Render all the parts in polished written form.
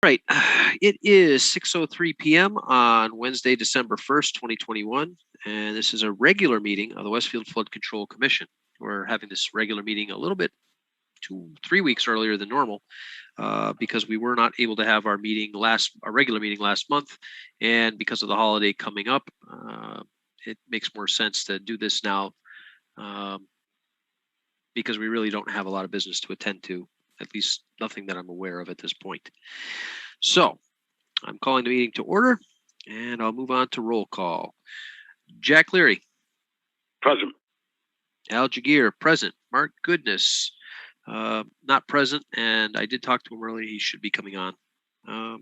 Right. It is 6:03 p.m. on Wednesday, December 1st, 2021, and this is a regular meeting of the Westfield Flood Control Commission. We're having this regular meeting a little bit 3 weeks earlier than normal because we were not able to have our regular meeting last month, and because of the holiday coming up, it makes more sense to do this now because we really don't have a lot of business to attend to. At least nothing that I'm aware of at this point. So I'm calling the meeting to order, and I'll move on to roll call. Jack Leary. Present. Al Jageer, present. Mark Goodness, not present, and I did talk to him earlier. He should be coming on. I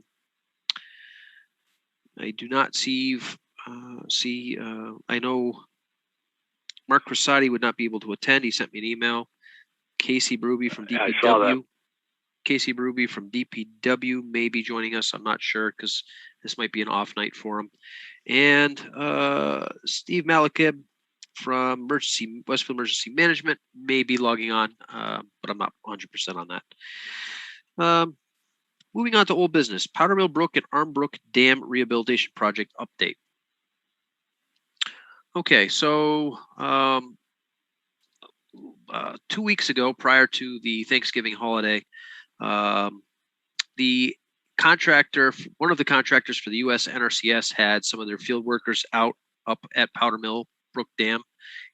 do not see, I know Mark Cressati would not be able to attend. He sent me an email. Casey Bruby from DPW. Casey Bruby from DPW may be joining us. I'm not sure because this might be an off night for him. And Steve Malakib from Westfield Emergency Management may be logging on, but I'm not 100% on that. Moving on to old business, Powder Mill Brook and Armbrook Dam Rehabilitation Project update. Okay, so 2 weeks ago, prior to the Thanksgiving holiday, the contractor, one of the contractors for the U.S. NRCS, had some of their field workers up at Powder Mill Brook Dam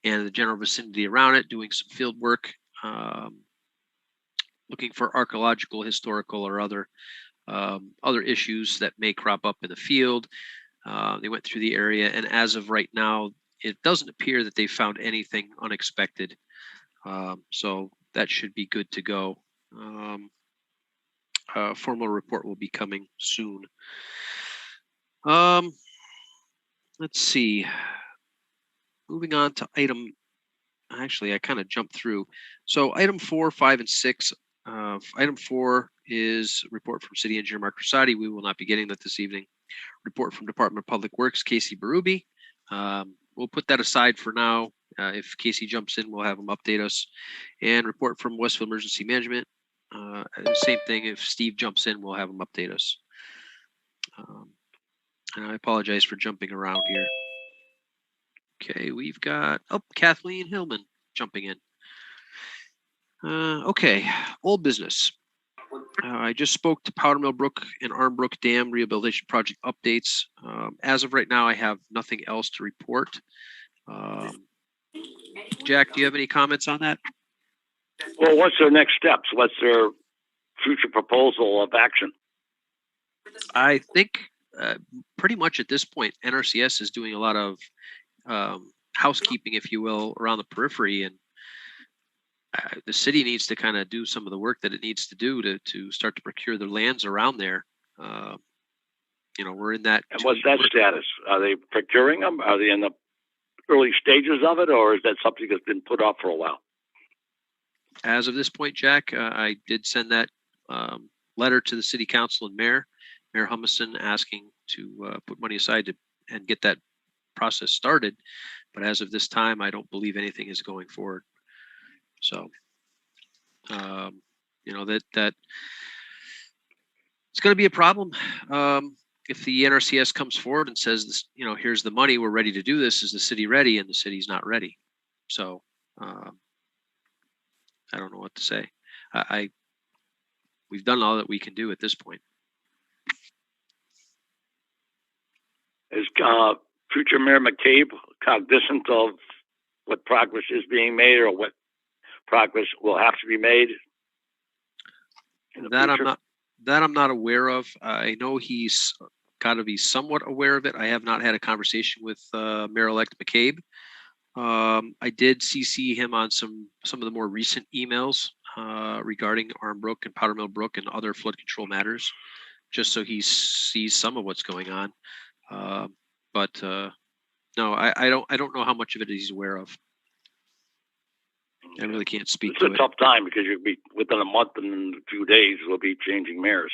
and the general vicinity around it, doing some field work, looking for archaeological, historical, or other issues that may crop up in the field. They went through the area, and as of right now, it doesn't appear that they found anything unexpected. So that should be good to go. Formal report will be coming soon. Let's see. Moving on to actually, I kind of jumped through. So item 4, 5, and 6. Item 4 is report from City Engineer Mark Cressati. We will not be getting that this evening. Report from Department of Public Works, Casey Berube. We'll put that aside for now. If Casey jumps in, we'll have him update us. And report from Westfield Emergency Management. Same thing. If Steve jumps in, we'll have him update us. And I apologize for jumping around here. Okay, we've got Kathleen Hillman jumping in. Okay, old business. I just spoke to Powder Mill Brook and Armbrook Dam Rehabilitation Project updates. As of right now, I have nothing else to report. Jack, do you have any comments on that? Well, what's their next steps? What's their future proposal of action? I think pretty much at this point, NRCS is doing a lot of housekeeping, if you will, around the periphery, and the city needs to kind of do some of the work that it needs to do to start to procure the lands around there. We're in that. And what's that status? Are they procuring them? Are they in the early stages of it, or is that something that's been put off for a while? As of this point, Jack, I did send that letter to the city council and Mayor Humison, asking to put money aside and get that process started. But as of this time, I don't believe anything is going forward. So, that it's going to be a problem. If the NRCS comes forward and says, this, here's the money, we're ready to do this, is the city ready? And the city's not ready. So, I don't know what to say. We've done all that we can do at this point. Is future Mayor McCabe cognizant of what progress is being made or what progress will have to be made? That I'm not aware of. I know he's got to be somewhat aware of it. I have not had a conversation with Mayor-elect McCabe. I did CC him on some of the more recent emails regarding Armbrook and Powder Mill Brook and other flood control matters, just so he sees some of what's going on. But no, I don't know how much of it he's aware of. I really can't speak to it. It's a tough time because you'll be within a month and a few days we'll be changing mayors.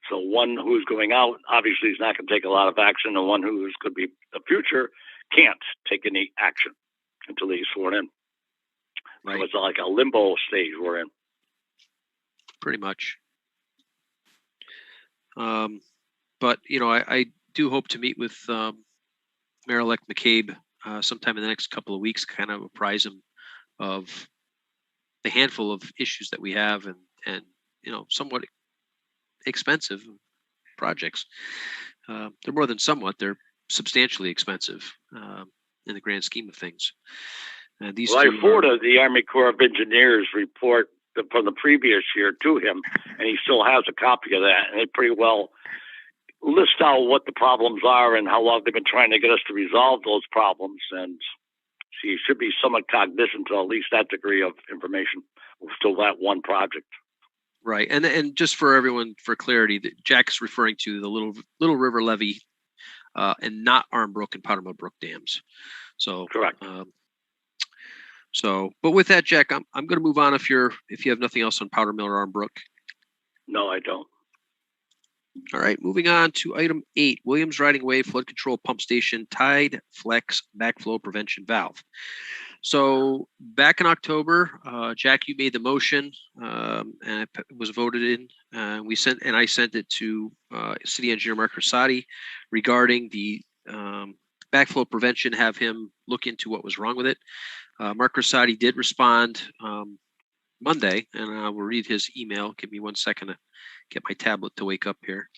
So one who's going out obviously is not going to take a lot of action, and one who's going to be the future can't take any action until he's sworn in. Right. So it's like a limbo stage we're in. Pretty much. But I do hope to meet with Mayor-elect McCabe sometime in the next couple of weeks, kind of apprise him of the handful of issues that we have and somewhat expensive projects. They're more than somewhat; they're substantially expensive in the grand scheme of things. These I forwarded the Army Corps of Engineers report from the previous year to him, and he still has a copy of that, and it pretty well list out what the problems are and how long they've been trying to get us to resolve those problems. And he should be somewhat cognizant to at least that degree of information. Still that one project. Right. And just for everyone, for clarity, that Jack's referring to the Little River Levee and not Armbrook and Powder Mill Brook dams. So correct. But with that, Jack, I'm going to move on if you have nothing else on Powder Mill or Armbrook. No, I don't. All right, moving on to item 8, Williams Riding Way Flood Control Pump Station Tide Flex Backflow Prevention Valve. So back in October, Jack, you made the motion, and it was voted in. I sent it to City Engineer Mark Rosati regarding the backflow prevention. Have him look into what was wrong with it. Mark Rosati did respond Monday, and I will read his email. Give me 1 second to get my tablet to wake up here.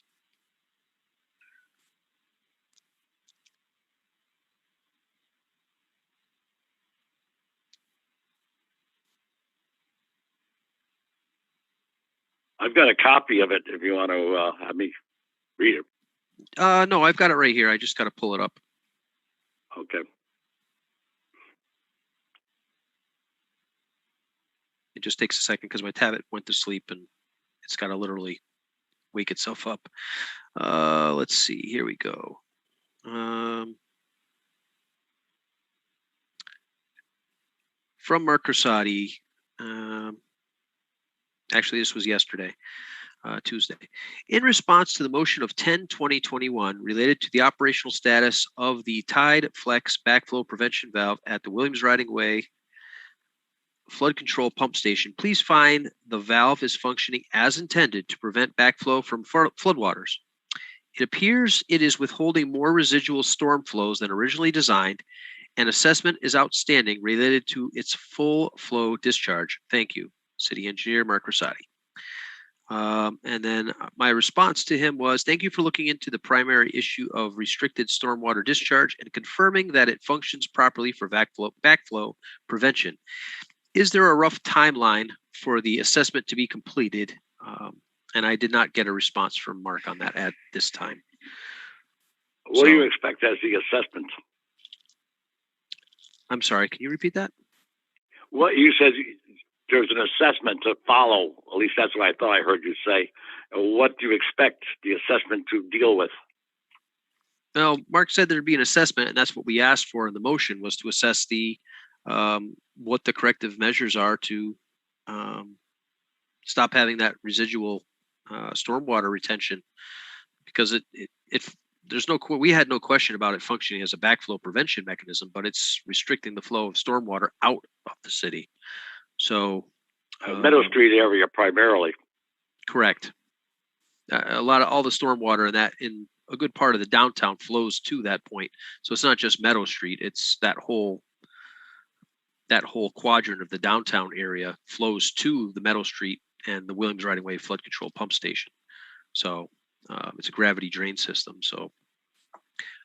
I've got a copy of it if you want to have me read it. No, I've got it right here. I just got to pull it up. Okay. It just takes a second because my tablet went to sleep and it's got to literally wake itself up. Let's see. Here we go. From Mark Rosati. Actually, this was yesterday, Tuesday. In response to the motion of 10/20/21 related to the operational status of the Tide Flex backflow prevention valve at the Williams Riding Way flood control pump station, please find the valve is functioning as intended to prevent backflow from floodwaters. It appears it is withholding more residual storm flows than originally designed, and assessment is outstanding related to its full flow discharge. Thank you, City Engineer Mark Rosati. And then my response to him was, thank you for looking into the primary issue of restricted stormwater discharge and confirming that it functions properly for backflow prevention. Is there a rough timeline for the assessment to be completed? And I did not get a response from Mark on that at this time. What do you expect as the assessment? I'm sorry, can you repeat that? What you said, there's an assessment to follow. At least that's what I thought I heard you say. What do you expect the assessment to deal with? Well, Mark said there'd be an assessment, and that's what we asked for in the motion, was to assess the what the corrective measures are to stop having that residual stormwater retention, because we had no question about it functioning as a backflow prevention mechanism, but it's restricting the flow of stormwater out of the city. So Meadow Street area primarily. Correct. All the stormwater in a good part of the downtown flows to that point. So it's not just Meadow Street; it's that whole quadrant of the downtown area flows to the Meadow Street and the Williams Riding Way flood control pump station. So it's a gravity drain system. So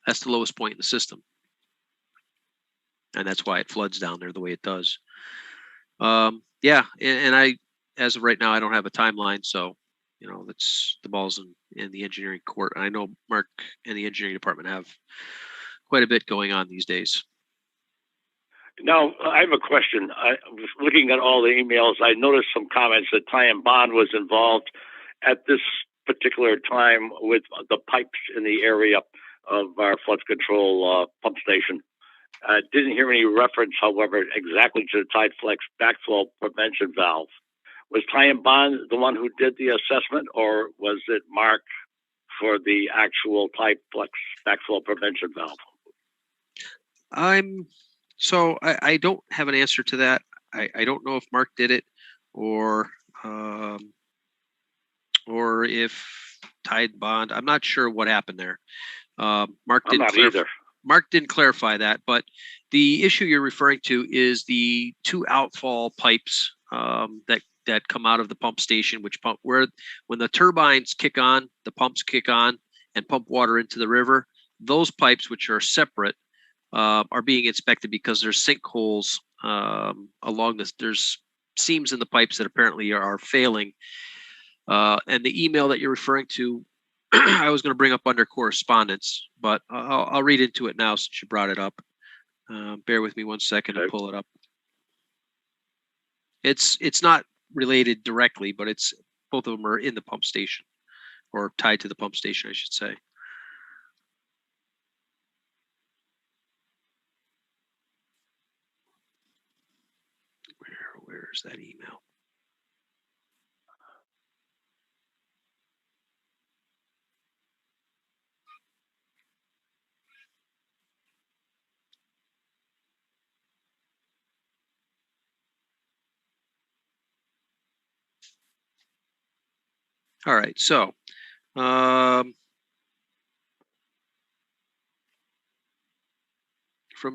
that's the lowest point in the system, and that's why it floods down there the way it does. Yeah, and I, as of right now, I don't have a timeline, so that's the ball's in the engineering court. I know Mark and the engineering department have quite a bit going on these days. Now, I have a question. I was looking at all the emails. I noticed some comments that Ty and Bond was involved at this particular time with the pipes in the area of our flood control pump station. I didn't hear any reference, however, exactly to the Tide Flex backflow prevention valve. Was Ty and Bond the one who did the assessment, or was it Mark for the actual Tide Flex backflow prevention valve? I don't have an answer to that. I don't know if Mark did it or if Tide Bond. I'm not sure what happened there. Mark I'm not either. Mark didn't clarify that, but the issue you're referring to is the 2 outfall pipes that come out of the pump station, which pump where when the turbines kick on, the pumps kick on and pump water into the river. Those pipes, which are separate, are being inspected because there's sinkholes along this. There's seams in the pipes that apparently are failing. And the email that you're referring to, I was going to bring up under correspondence, but I'll read into it now since you brought it up. Bear with me 1 second to pull it up. It's not related directly, but it's both of them are in the pump station, or tied to the pump station, I should say. Where's that email? All right, so from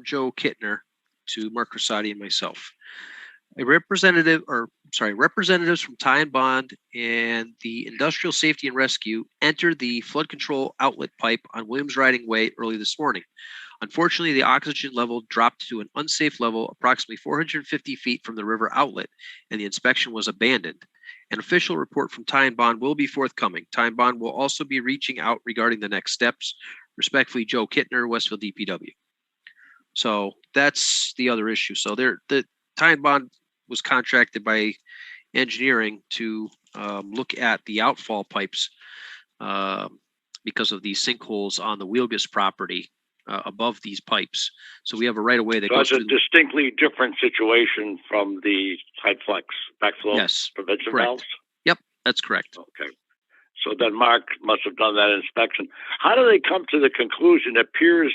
Joe Kittner to Mark Rosati and myself. Representatives from Ty and Bond and the Industrial Safety and Rescue entered the flood control outlet pipe on Williams Riding Way early this morning. Unfortunately, the oxygen level dropped to an unsafe level approximately 450 feet from the river outlet, and the inspection was abandoned. An official report from Ty and Bond will be forthcoming. Ty and Bond will also be reaching out regarding the next steps. Respectfully, Joe Kittner, Westfield DPW. So that's the other issue. So the Ty and Bond was contracted by engineering to look at the outfall pipes because of these sinkholes on the Wheelgus property above these pipes. So we have a right of way that goes through. It's a distinctly different situation from the Tide Flex backflow prevention valves? Yep, that's correct. Okay. So then Mark must have done that inspection. How do they come to the conclusion? It appears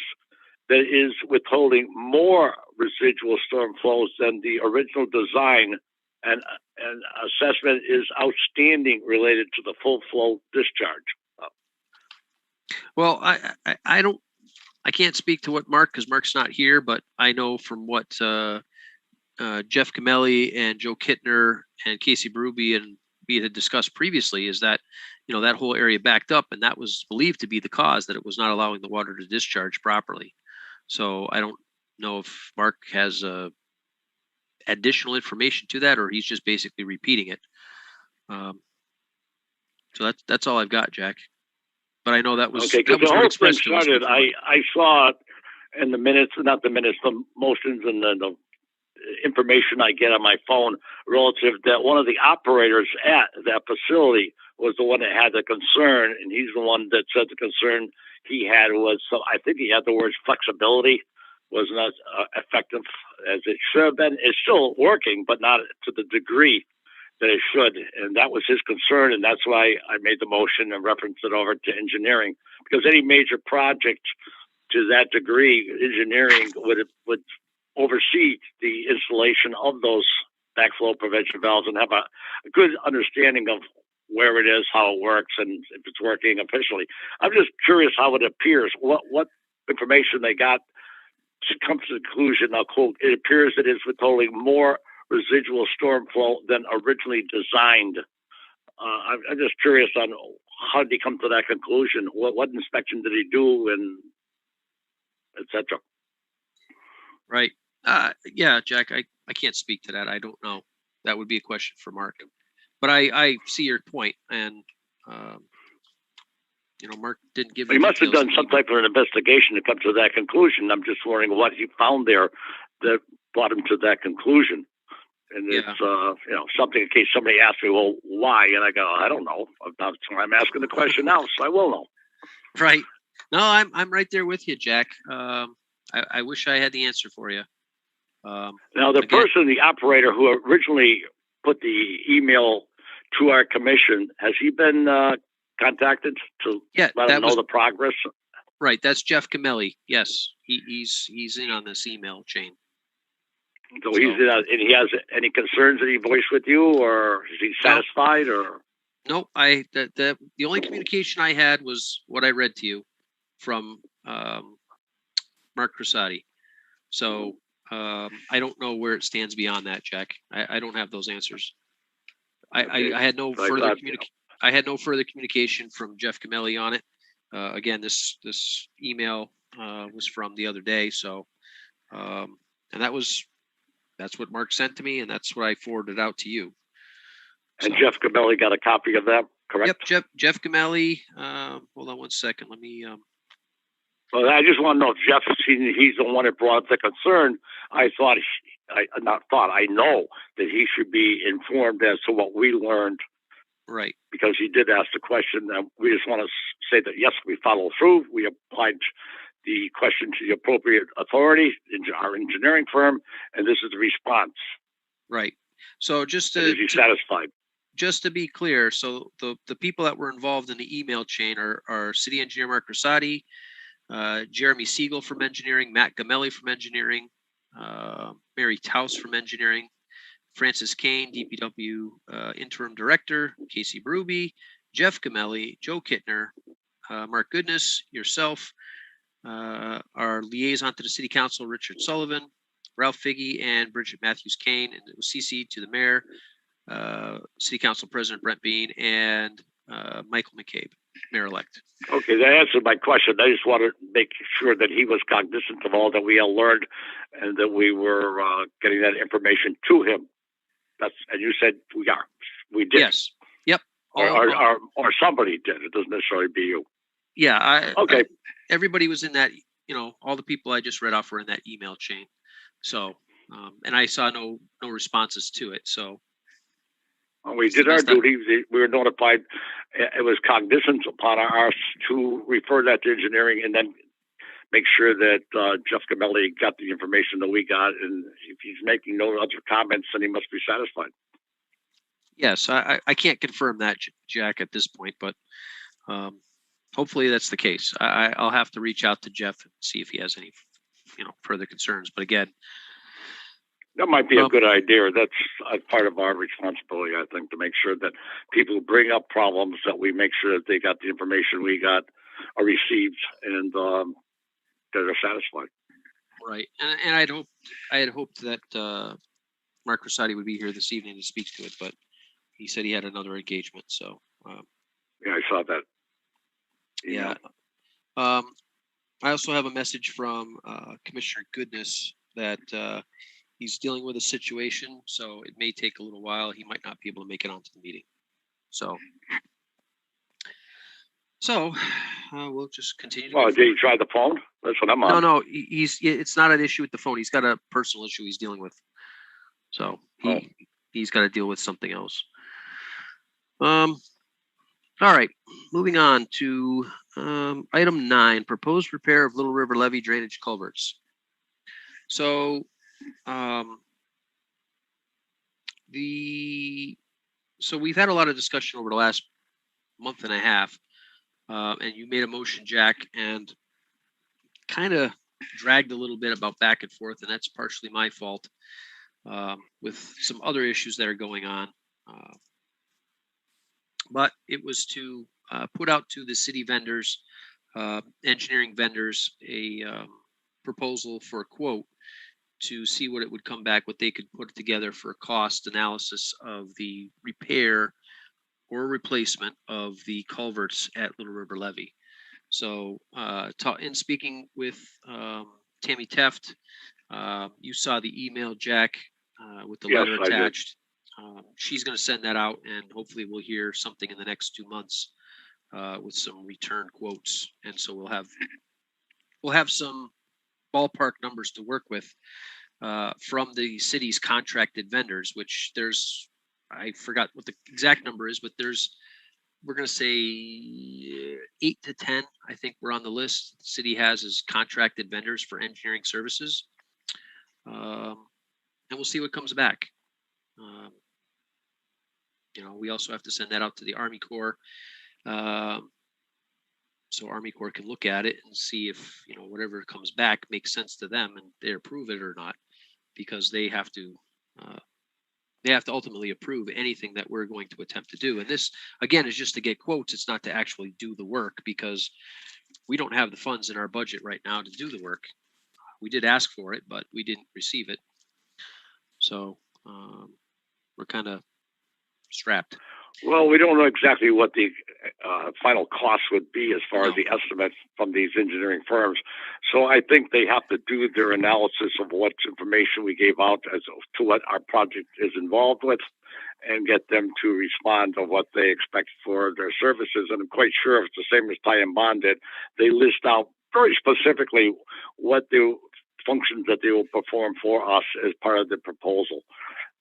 that it is withholding more residual storm flows than the original design, and assessment is outstanding related to the full flow discharge. Well, I can't speak to what Mark, because Mark's not here, but I know from what Jeff Camelli and Joe Kittner and Casey Berube and we had discussed previously is that, that whole area backed up, and that was believed to be the cause, that it was not allowing the water to discharge properly. So I don't know if Mark has additional information to that, or he's just basically repeating it. So that's all I've got, Jack. But I know that was okay. Because the whole thing started. I saw in the minutes, not the minutes, the motions and the information I get on my phone relative that one of the operators at that facility was the one that had the concern, and he's the one that said the concern he had was, so I think he had the words flexibility was not effective as it should have been. It's still working, but not to the degree that it should. And that was his concern. And that's why I made the motion and referenced it over to engineering, because any major project to that degree, engineering would oversee the installation of those backflow prevention valves and have a good understanding of where it is, how it works, and if it's working efficiently. I'm just curious how it appears, what information they got to come to the conclusion. I'll quote, it appears it is withholding more residual storm flow than originally designed. I'm just curious on how did he come to that conclusion? What inspection did he do, and et cetera? Right. Yeah, Jack, I can't speak to that. I don't know. That would be a question for Mark. But I see your point, and Mark didn't give. He must have done some type of an investigation to come to that conclusion. I'm just wondering what he found there that brought him to that conclusion. And it's something in case somebody asks me, well, why? And I go, I don't know. I'm asking the question now, so I will know. Right. No, I'm right there with you, Jack. I wish I had the answer for you. Now, the person, the operator who originally put the email to our commission, has he been contacted to let him know the progress? Right, that's Jeff Camelli. Yes, he's in on this email chain. So he's in, and he has any concerns that he voiced with you, or is he satisfied? Or Nope. The only communication I had was what I read to you from Mark Cressati. So I don't know where it stands beyond that, Jack. I don't have those answers. I had no further I had no further communication from Jeff Camelli on it. Again, this email was from the other day, so and that's what Mark sent to me, and that's what I forwarded out to you. And so, Jeff Camelli got a copy of that, correct? Yep, Jeff Camelli. Hold on one second. Let me. Well, I just want to know if Jeff, he's the one that brought up the concern. I know that he should be informed as to what we learned. Right. Because he did ask the question. We just want to say that, yes, we follow through. We applied the question to the appropriate authority in our engineering firm, and this is the response. Right. So just to... Is he satisfied? Just to be clear, so the people that were involved in the email chain are City Engineer Mark Rosati, Jeremy Siegel from engineering, Matt Gamelli from engineering, Mary Taus from engineering, Francis Kane, DPW interim director, Casey Bruby, Jeff Gamelli, Joe Kittner, Mark Goodness, yourself, our liaison to the City Council, Richard Sullivan, Ralph Figge, and Bridget Matthews Kane, and it was CC'd to the mayor, City Council President Brent Bean, and Michael McCabe, mayor-elect. Okay, that answered my question. I just wanted to make sure that he was cognizant of all that we all learned and that we were getting that information to him. And you said we did. Yes. Yep. Or somebody did. It doesn't necessarily be you. Yeah. Okay. Everybody was in that. All the people I just read off were in that email chain. So, and I saw no responses to it. So. Well, we did our duty. We were notified. It was cognizant upon us to refer that to engineering and then make sure that Jeff Gamelli got the information that we got. And if he's making no other comments, then he must be satisfied. Yes, I can't confirm that, Jack, at this point, but hopefully that's the case. I'll have to reach out to Jeff and see if he has any, further concerns. But again, that might be a good idea. That's part of our responsibility, I think, to make sure that people who bring up problems, that we make sure that they got the information we got or received, and that they're satisfied. Right, and I had hoped that Mark Rosati would be here this evening to speak to it, but he said he had another engagement. So yeah, I saw that. Yeah. I also have a message from Commissioner Goodness that he's dealing with a situation, so it may take a little while. He might not be able to make it onto the meeting. So we'll just continue. Well, did he try the phone? That's what I'm on. No, it's not an issue with the phone. He's got a personal issue he's dealing with. So he's got to deal with something else. All right, moving on to item 9, proposed repair of Little River Levee drainage culverts. So we've had a lot of discussion over the last month and a half, and you made a motion, Jack, and kind of dragged a little bit about back and forth, and that's partially my fault with some other issues that are going on. But it was to put out to the city vendors, engineering vendors, a proposal for a quote to see what it would come back, what they could put together for a cost analysis of the repair or replacement of the culverts at Little River Levee. So in speaking with Tammy Teft, you saw the email, Jack, with the letter attached. She's going to send that out, and hopefully we'll hear something in the next 2 months with some return quotes. And so we'll have some ballpark numbers to work with from the city's contracted vendors, which I forgot what the exact number is, but we're going to say 8 to 10. I think we're on the list. The city has as contracted vendors for engineering services. And we'll see what comes back. We also have to send that out to the Army Corps. So Army Corps can look at it and see if, whatever comes back makes sense to them and they approve it or not, because they have to They have to ultimately approve anything that we're going to attempt to do. And this, again, is just to get quotes. It's not to actually do the work, because we don't have the funds in our budget right now to do the work. We did ask for it, but we didn't receive it. So we're kind of strapped. Well, we don't know exactly what the final cost would be as far as the estimates from these engineering firms. So I think they have to do their analysis of what information we gave out as to what our project is involved with, and get them to respond to what they expect for their services. And I'm quite sure if it's the same as Ty and Bond did, they list out very specifically what the functions that they will perform for us as part of the proposal.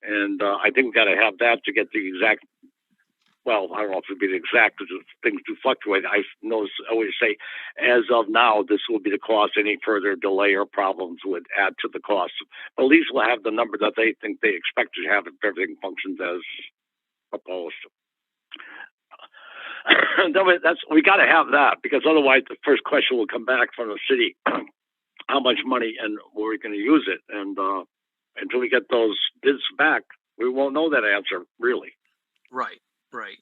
And I think we've got to have that to get the exact, well, I don't know if it'd be the exact, because things do fluctuate. I always say, as of now, this will be the cost. Any further delay or problems would add to the cost. But at least we'll have the number that they think they expect to have if everything functions as proposed. We got to have that, because otherwise the first question will come back from the city: how much money and where we're going to use it. And until we get those bids back, we won't know that answer, really. Right.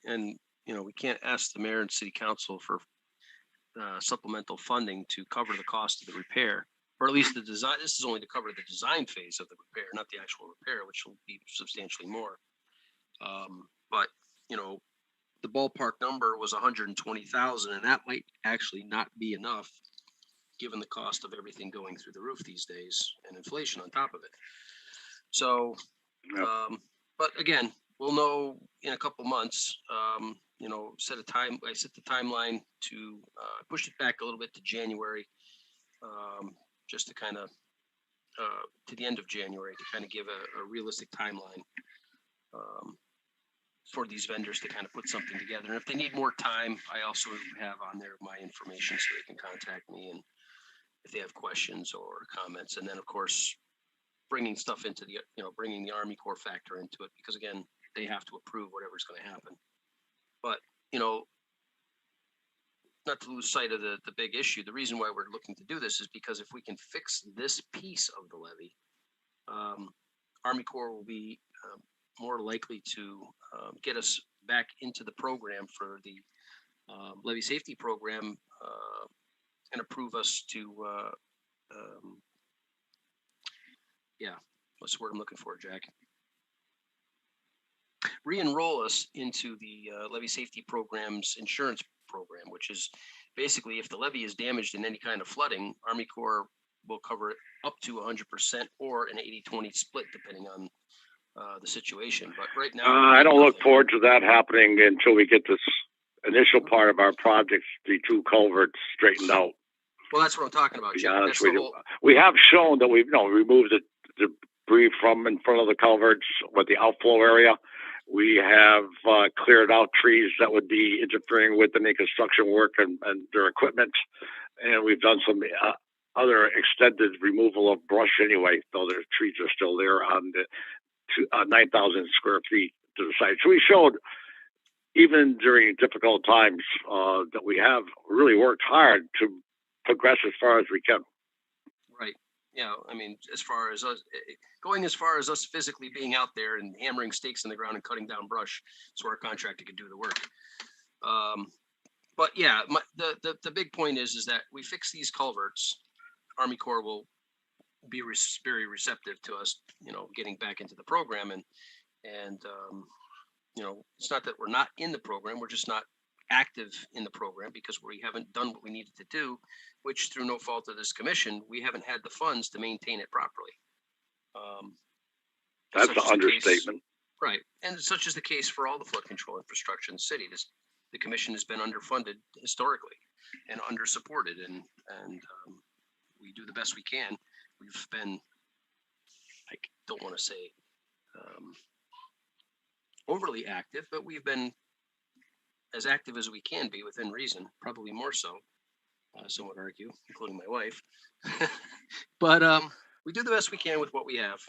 And, we can't ask the mayor and city council for supplemental funding to cover the cost of the repair, or at least the design. This is only to cover the design phase of the repair, not the actual repair, which will be substantially more. But, the ballpark number was 120,000, and that might actually not be enough given the cost of everything going through the roof these days and inflation on top of it. So, but again, we'll know in a couple months. Set a time. I set the timeline to push it back a little bit to January, just to kind of to the end of January, to kind of give a realistic timeline for these vendors to kind of put something together. And if they need more time, I also have on there my information so they can contact me, and if they have questions or comments. And then, of course, bringing stuff into the, bringing the Army Corps factor into it, because again, they have to approve whatever's going to happen. But, not to lose sight of the big issue, the reason why we're looking to do this is because if we can fix this piece of the levee, Army Corps will be more likely to get us back into the program for the levee safety program, and approve us to, what's the word I'm looking for, Jack? Re-enroll us into the levee safety program's insurance program, which is basically, if the levee is damaged in any kind of flooding, Army Corps will cover it up to 100% or an 80-20 split, depending on the situation. But right now, I don't look forward to that happening until we get this initial part of our project, the 2 culverts, straightened out. Well, that's what I'm talking about. Yeah, we have shown that we've removed the debris from in front of the culverts with the outflow area. We have cleared out trees that would be interfering with any construction work and their equipment. And we've done some other extended removal of brush anyway, though the trees are still there on the 9,000 square feet to the site. So we showed, even during difficult times, that we have really worked hard to progress as far as we can. Right. Yeah. I mean, as far as us physically being out there and hammering stakes in the ground and cutting down brush so our contractor could do the work. But yeah, the big point is that we fix these culverts. Army Corps will be very receptive to us, getting back into the program. And it's not that we're not in the program. We're just not active in the program because we haven't done what we needed to do, which through no fault of this commission, we haven't had the funds to maintain it properly. That's an understatement. Right. And such is the case for all the flood control infrastructure in the city. The commission has been underfunded historically and undersupported, and we do the best we can. We've been, I don't want to say overly active, but we've been as active as we can be within reason, probably more so, some would argue, including my wife. But we do the best we can with what we have.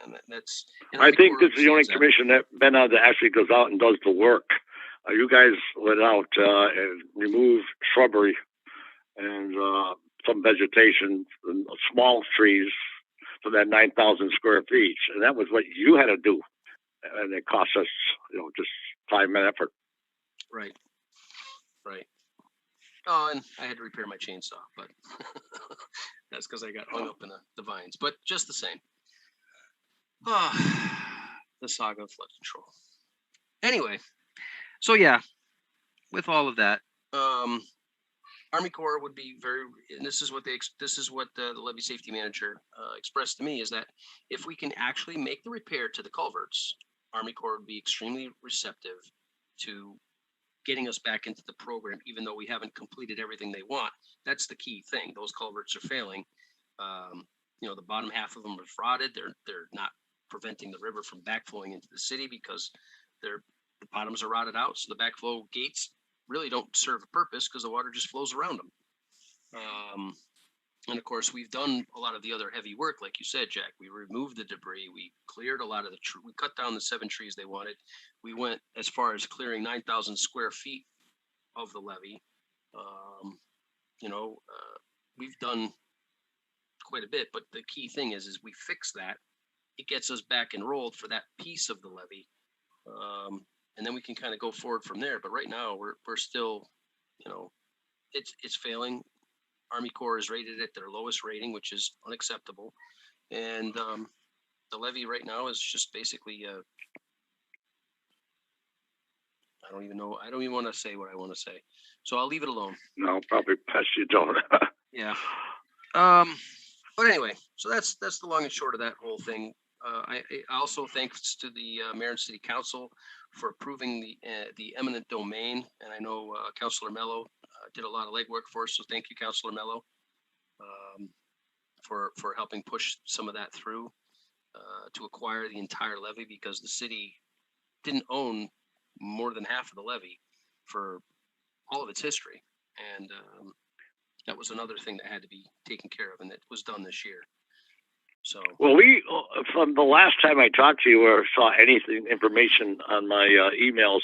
And that's. I think this is the only commission that actually goes out and does the work. You guys went out and removed shrubbery and some vegetation, and small trees from that 9,000 square feet. And that was what you had to do. and it costs us, just 5 minute effort. Right. Oh, and I had to repair my chainsaw, but that's because I got hung up in the vines. But just the same. The saga of flood control. Anyway, so yeah, with all of that, Army Corps would be very, and this is what the levee safety manager expressed to me, is that if we can actually make the repair to the culverts, Army Corps would be extremely receptive to getting us back into the program, even though we haven't completed everything they want. That's the key thing. Those culverts are failing. The bottom half of them are rotted. They're not preventing the river from backflowing into the city because the bottoms are rotted out. So the backflow gates really don't serve a purpose because the water just flows around them. And of course, we've done a lot of the other heavy work, like you said, Jack. We removed the debris. We cleared a lot of we cut down the 7 trees they wanted. We went as far as clearing 9,000 square feet of the levee. We've done quite a bit, but the key thing is we fix that. It gets us back enrolled for that piece of the levee. And then we can kind of go forward from there. But right now we're still, it's failing. Army Corps is rated at their lowest rating, which is unacceptable. And the levee right now is just basically, I don't even know. I don't even want to say what I want to say. So I'll leave it alone. No, probably best you don't. Yeah. But anyway, so that's the long and short of that whole thing. I also thanks to the mayor and city council for approving the eminent domain, and I know Councilor Mello did a lot of legwork for us. So thank you, Councilor Mello, for helping push some of that through to acquire the entire levee, because the city didn't own more than half of the levee for all of its history, and that was another thing that had to be taken care of, and it was done this year. So, well, we from the last time I talked to you or saw information on my emails,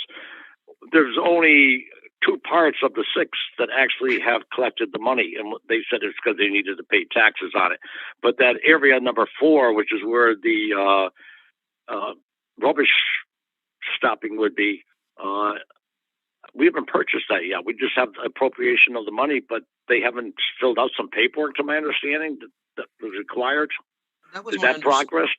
there's only 2 parts of the 6 that actually have collected the money, and they said it's because they needed to pay taxes on it. But that area number 4, which is where the rubbish stopping would be, we haven't purchased that yet. We just have appropriation of the money, but they haven't filled out some paperwork, to my understanding, that was required. Is that progressed?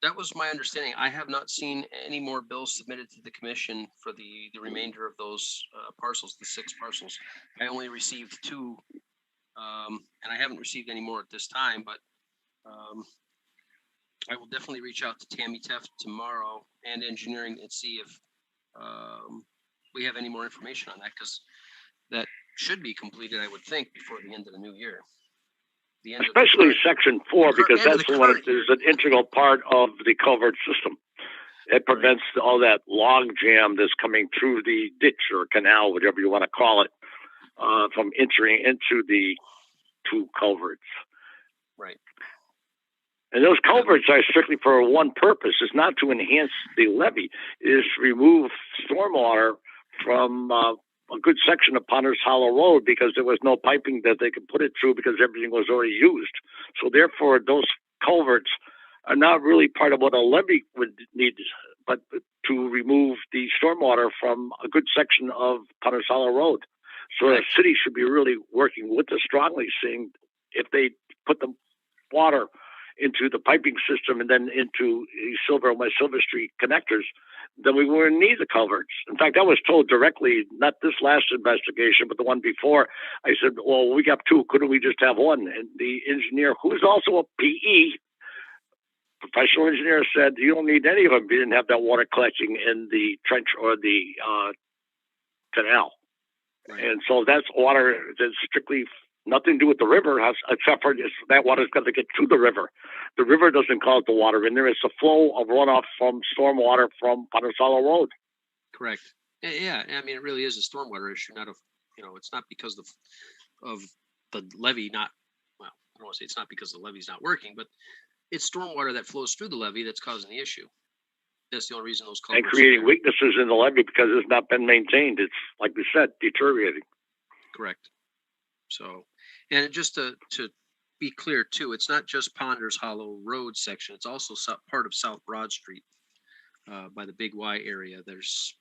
That was my understanding. I have not seen any more bills submitted to the commission for the remainder of those parcels, the 6 parcels. I only received 2, and I haven't received any more at this time, but I will definitely reach out to Tammy Teff tomorrow and engineering and see if we have any more information on that, because that should be completed, I would think, before the end of the new year. Especially section 4, because that's the one that is an integral part of the culvert system. It prevents all that log jam that's coming through the ditch or canal, whatever you want to call it, from entering into the 2 culverts. Right. And those culverts are strictly for one purpose. It's not to enhance the levee. It is to remove stormwater from a good section of Ponder's Hollow Road, because there was no piping that they could put it through because everything was already used. So therefore, those culverts are not really part of what a levee would need, but to remove the stormwater from a good section of Ponder's Hollow Road. So the city should be really working with us strongly, seeing if they put the water into the piping system and then into the West Silver Street connectors, then we wouldn't need the culverts. In fact, I was told directly, not this last investigation, but the one before, I said, well, we got 2. Couldn't we just have 1? And the engineer, who's also a PE, professional engineer, said, you don't need any of them. You didn't have that water collecting in the trench or the canal. Right. And so that's water that's strictly nothing to do with the river, except for that water's got to get to the river. The river doesn't cause the water in there. It's a flow of runoff from stormwater from Ponder's Hollow Road. Correct. Yeah, I mean, it really is a stormwater issue. It's not because of the levee not. Well, I don't want to say it's not because the levee's not working, but it's stormwater that flows through the levee that's causing the issue. That's the only reason those culverts and creating weaknesses in the levee because it's not been maintained. It's, like we said, deteriorating. Correct. So, and just to be clear too, it's not just Ponder's Hollow Road section. It's also part of South Broad Street. by the Big Y area. There's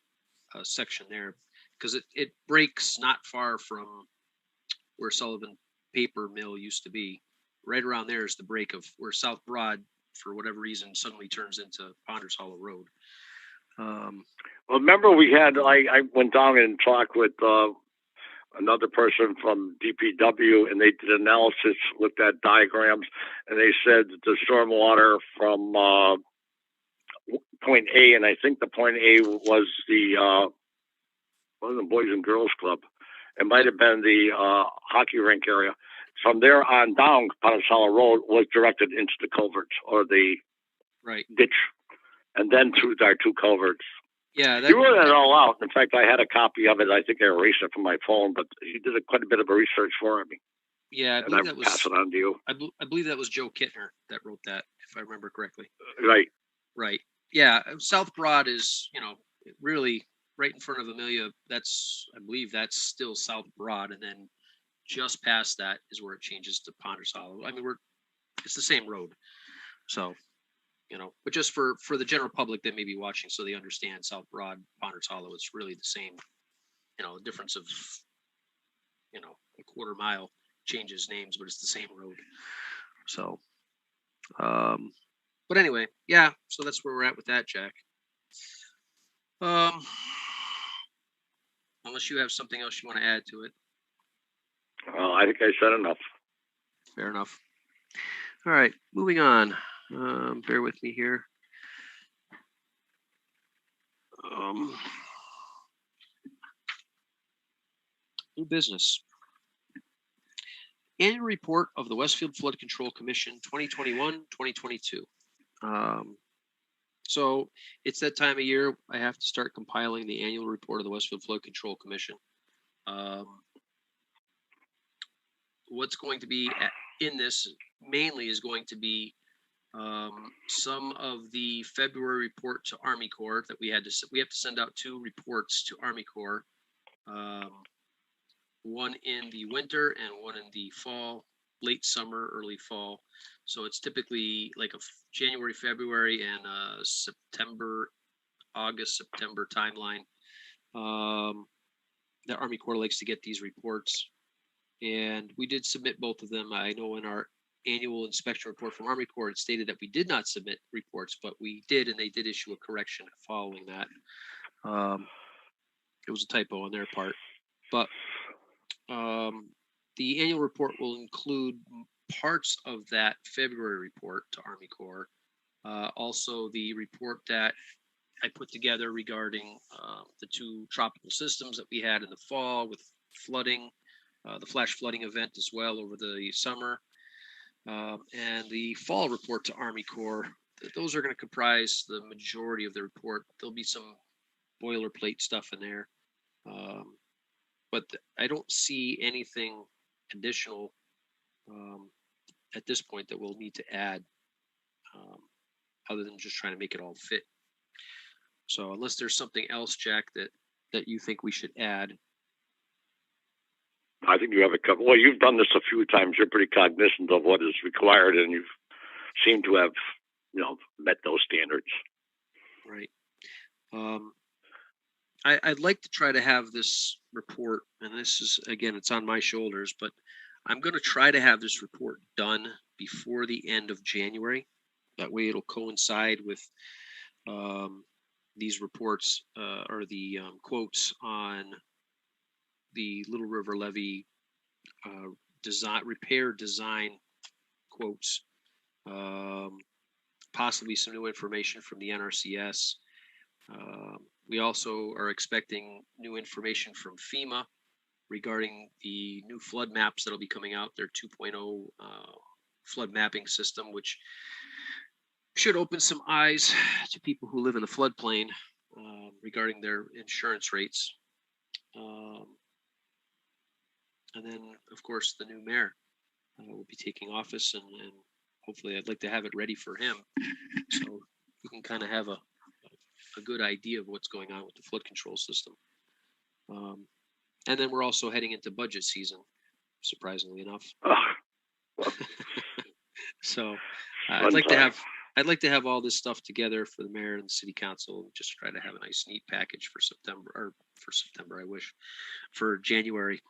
a section there because it breaks not far from where Sullivan Paper Mill used to be. Right around there is the break of where South Broad, for whatever reason, suddenly turns into Ponders Hollow Road. Well, remember I went down and talked with another person from DPW, and they did analysis, looked at diagrams, and they said that the stormwater from point A, and I think the point A was the Boys and Girls Club. It might have been the hockey rink area. From there on down, Ponticello Road was directed into the culverts or the ditch, and then through our two culverts. Yeah, he wrote that all out. In fact, I had a copy of it. I think I erased it from my phone, but he did quite a bit of research for me. Yeah, I believe that was. Pass it on to you. I believe that was Joe Kittner that wrote that, if I remember correctly. Right. Yeah, South Broad is, really right in front of Amelia. I believe that's still South Broad, and then just past that is where it changes to Ponders Hollow. I mean, it's the same road, so. But just for the general public that may be watching, so they understand South Broad, Ponders Hollow, it's really the same, a difference of, a quarter mile changes names, but it's the same road. So, but anyway, yeah, so that's where we're at with that, Jack. Unless you have something else you want to add to it. Well, I think I said enough. Fair enough. All right, moving on. Bear with me here. New business. Annual report of the Westfield Flood Control Commission 2021-2022. So it's that time of year I have to start compiling the annual report of the Westfield Flood Control Commission. What's going to be in this mainly is going to be some of the February report to Army Corps that we have to send out 2 reports to Army Corps, one in the winter and one in the fall, late summer, early fall. So it's typically like a January, February, and September, August, September timeline. The Army Corps likes to get these reports, and we did submit both of them. I know in our annual inspection report from Army Corps, it stated that we did not submit reports, but we did, and they did issue a correction following that. It was a typo on their part, but the annual report will include parts of that February report to Army Corps. Also, the report that I put together regarding the 2 tropical systems that we had in the fall with flooding, the flash flooding event as well over the summer. And the fall report to Army Corps, those are going to comprise the majority of the report. There'll be some boilerplate stuff in there. But I don't see anything additional at this point that we'll need to add other than just trying to make it all fit. So unless there's something else, Jack, that you think we should add. I think you have a couple. Well, you've done this a few times. You're pretty cognizant of what is required, and you seem to have, met those standards. Right. I'd like to try to have this report, and this is, again, it's on my shoulders, but I'm going to try to have this report done before the end of January. That way it'll coincide with these reports or the quotes on the Little River Levee repair design quotes, possibly some new information from the NRCS. We also are expecting new information from FEMA regarding the new flood maps that'll be coming out, their 2.0 flood mapping system, which should open some eyes to people who live in the floodplain regarding their insurance rates. And then, of course, the new mayor will be taking office, and hopefully I'd like to have it ready for him so we can kind of have a good idea of what's going on with the flood control system. And then we're also heading into budget season, surprisingly enough. So I'd like I'd like to have all this stuff together for the mayor and the city council, and just try to have a nice, neat package for September, I wish, for January.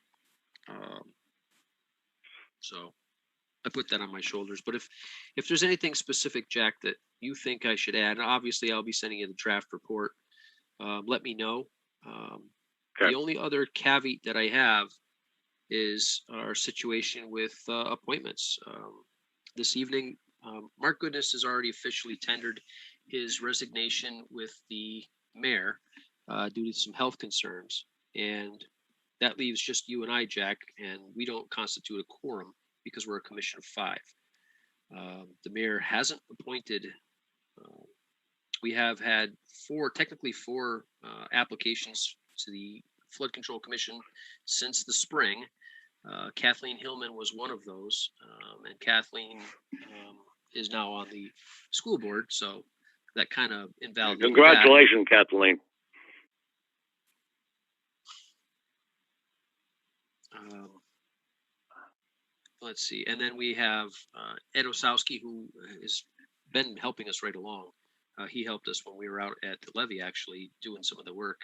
So I put that on my shoulders. But if there's anything specific, Jack, that you think I should add, and obviously I'll be sending you the draft report. Let me know. Okay. The only other caveat that I have is our situation with appointments. This evening, Mark Goodness has already officially tendered his resignation with the mayor due to some health concerns. And that leaves just you and I, Jack, and we don't constitute a quorum because we're a commission of 5. The mayor hasn't appointed. We have had 4 applications to the Flood Control Commission since the spring. Kathleen Hillman was one of those, and Kathleen is now on the school board, so that kind of invalidated. Congratulations, Kathleen. Let's see, and then we have Ed Osowski, who has been helping us right along. He helped us when we were out at the Levee, actually doing some of the work.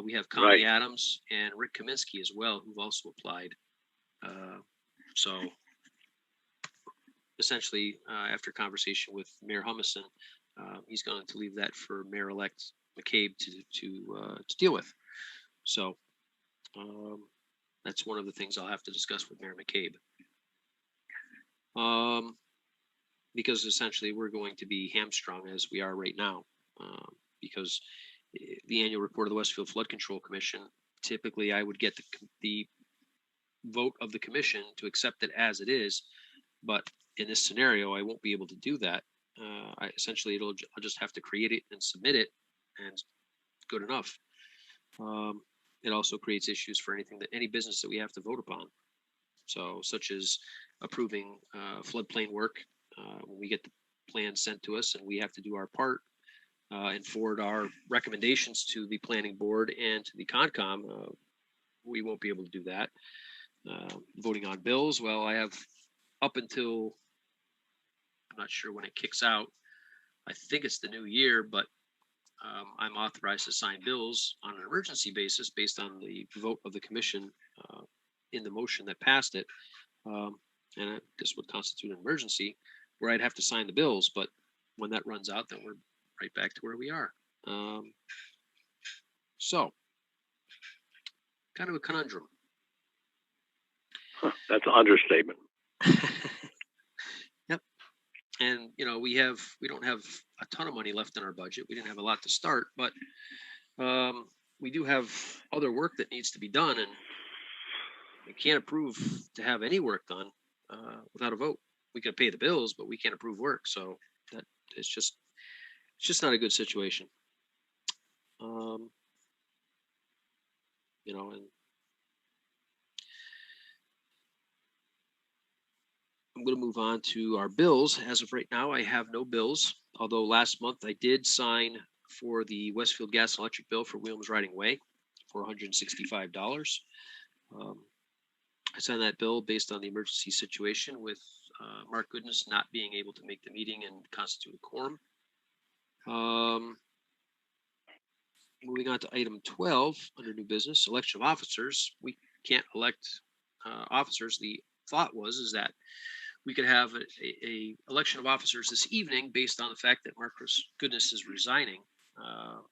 We have Connie Adams and Rick Kaminsky as well, who've also applied. So essentially, after conversation with Mayor Humison, he's going to leave that for Mayor-elect McCabe to deal with. So that's one of the things I'll have to discuss with Mayor McCabe. Because essentially we're going to be hamstrung as we are right now, because the annual report of the Westfield Flood Control Commission, typically I would get the vote of the commission to accept it as it is, but in this scenario I won't be able to do that. I'll just have to create it and submit it, and good enough. It also creates issues for any business that we have to vote upon, so such as approving floodplain work. When we get the plan sent to us and we have to do our part and forward our recommendations to the planning board and to the Concom, we won't be able to do that. Voting on bills, well, I have up until, I'm not sure when it kicks out, I think it's the new year, but I'm authorized to sign bills on an emergency basis based on the vote of the commission in the motion that passed it. And this would constitute an emergency where I'd have to sign the bills, but when that runs out, then we're right back to where we are. So, kind of a conundrum. That's an understatement. Yep. And we don't have a ton of money left in our budget. We didn't have a lot to start, but we do have other work that needs to be done, and we can't approve to have any work done without a vote. We can pay the bills, but we can't approve work. So that it's just not a good situation. And I'm going to move on to our bills. As of right now, I have no bills, although last month I did sign for the Westfield Gas and Electric bill for Williams Riding Way for $165. I signed that bill based on the emergency situation with Mark Goodness not being able to make the meeting and constitute a quorum. Moving on to item 12 under new business, election of officers. We can't elect officers. The thought is that we could have a election of officers this evening based on the fact that Mark Goodness is resigning,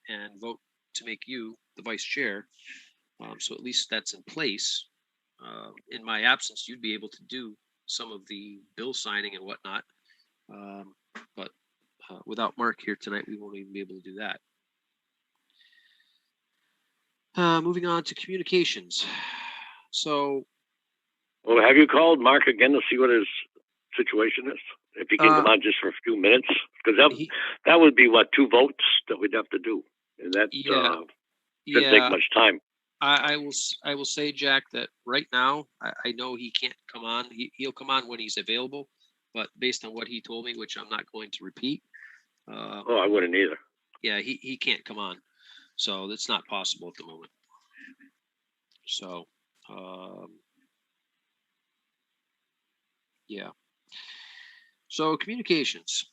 and vote to make you the vice chair. So at least that's in place. In my absence, you'd be able to do some of the bill signing and whatnot. But without Mark here tonight, we won't even be able to do that. Moving on to communications. So, well, have you called Mark again to see what his situation is? If he can come on just for a few minutes, because that would be 2 votes that we'd have to do, and that shouldn't take much time. I will say, Jack, that right now I know he can't come on. He'll come on when he's available, but based on what he told me, which I'm not going to repeat. I wouldn't either. Yeah, he can't come on, so that's not possible at the moment. So, yeah. So communications.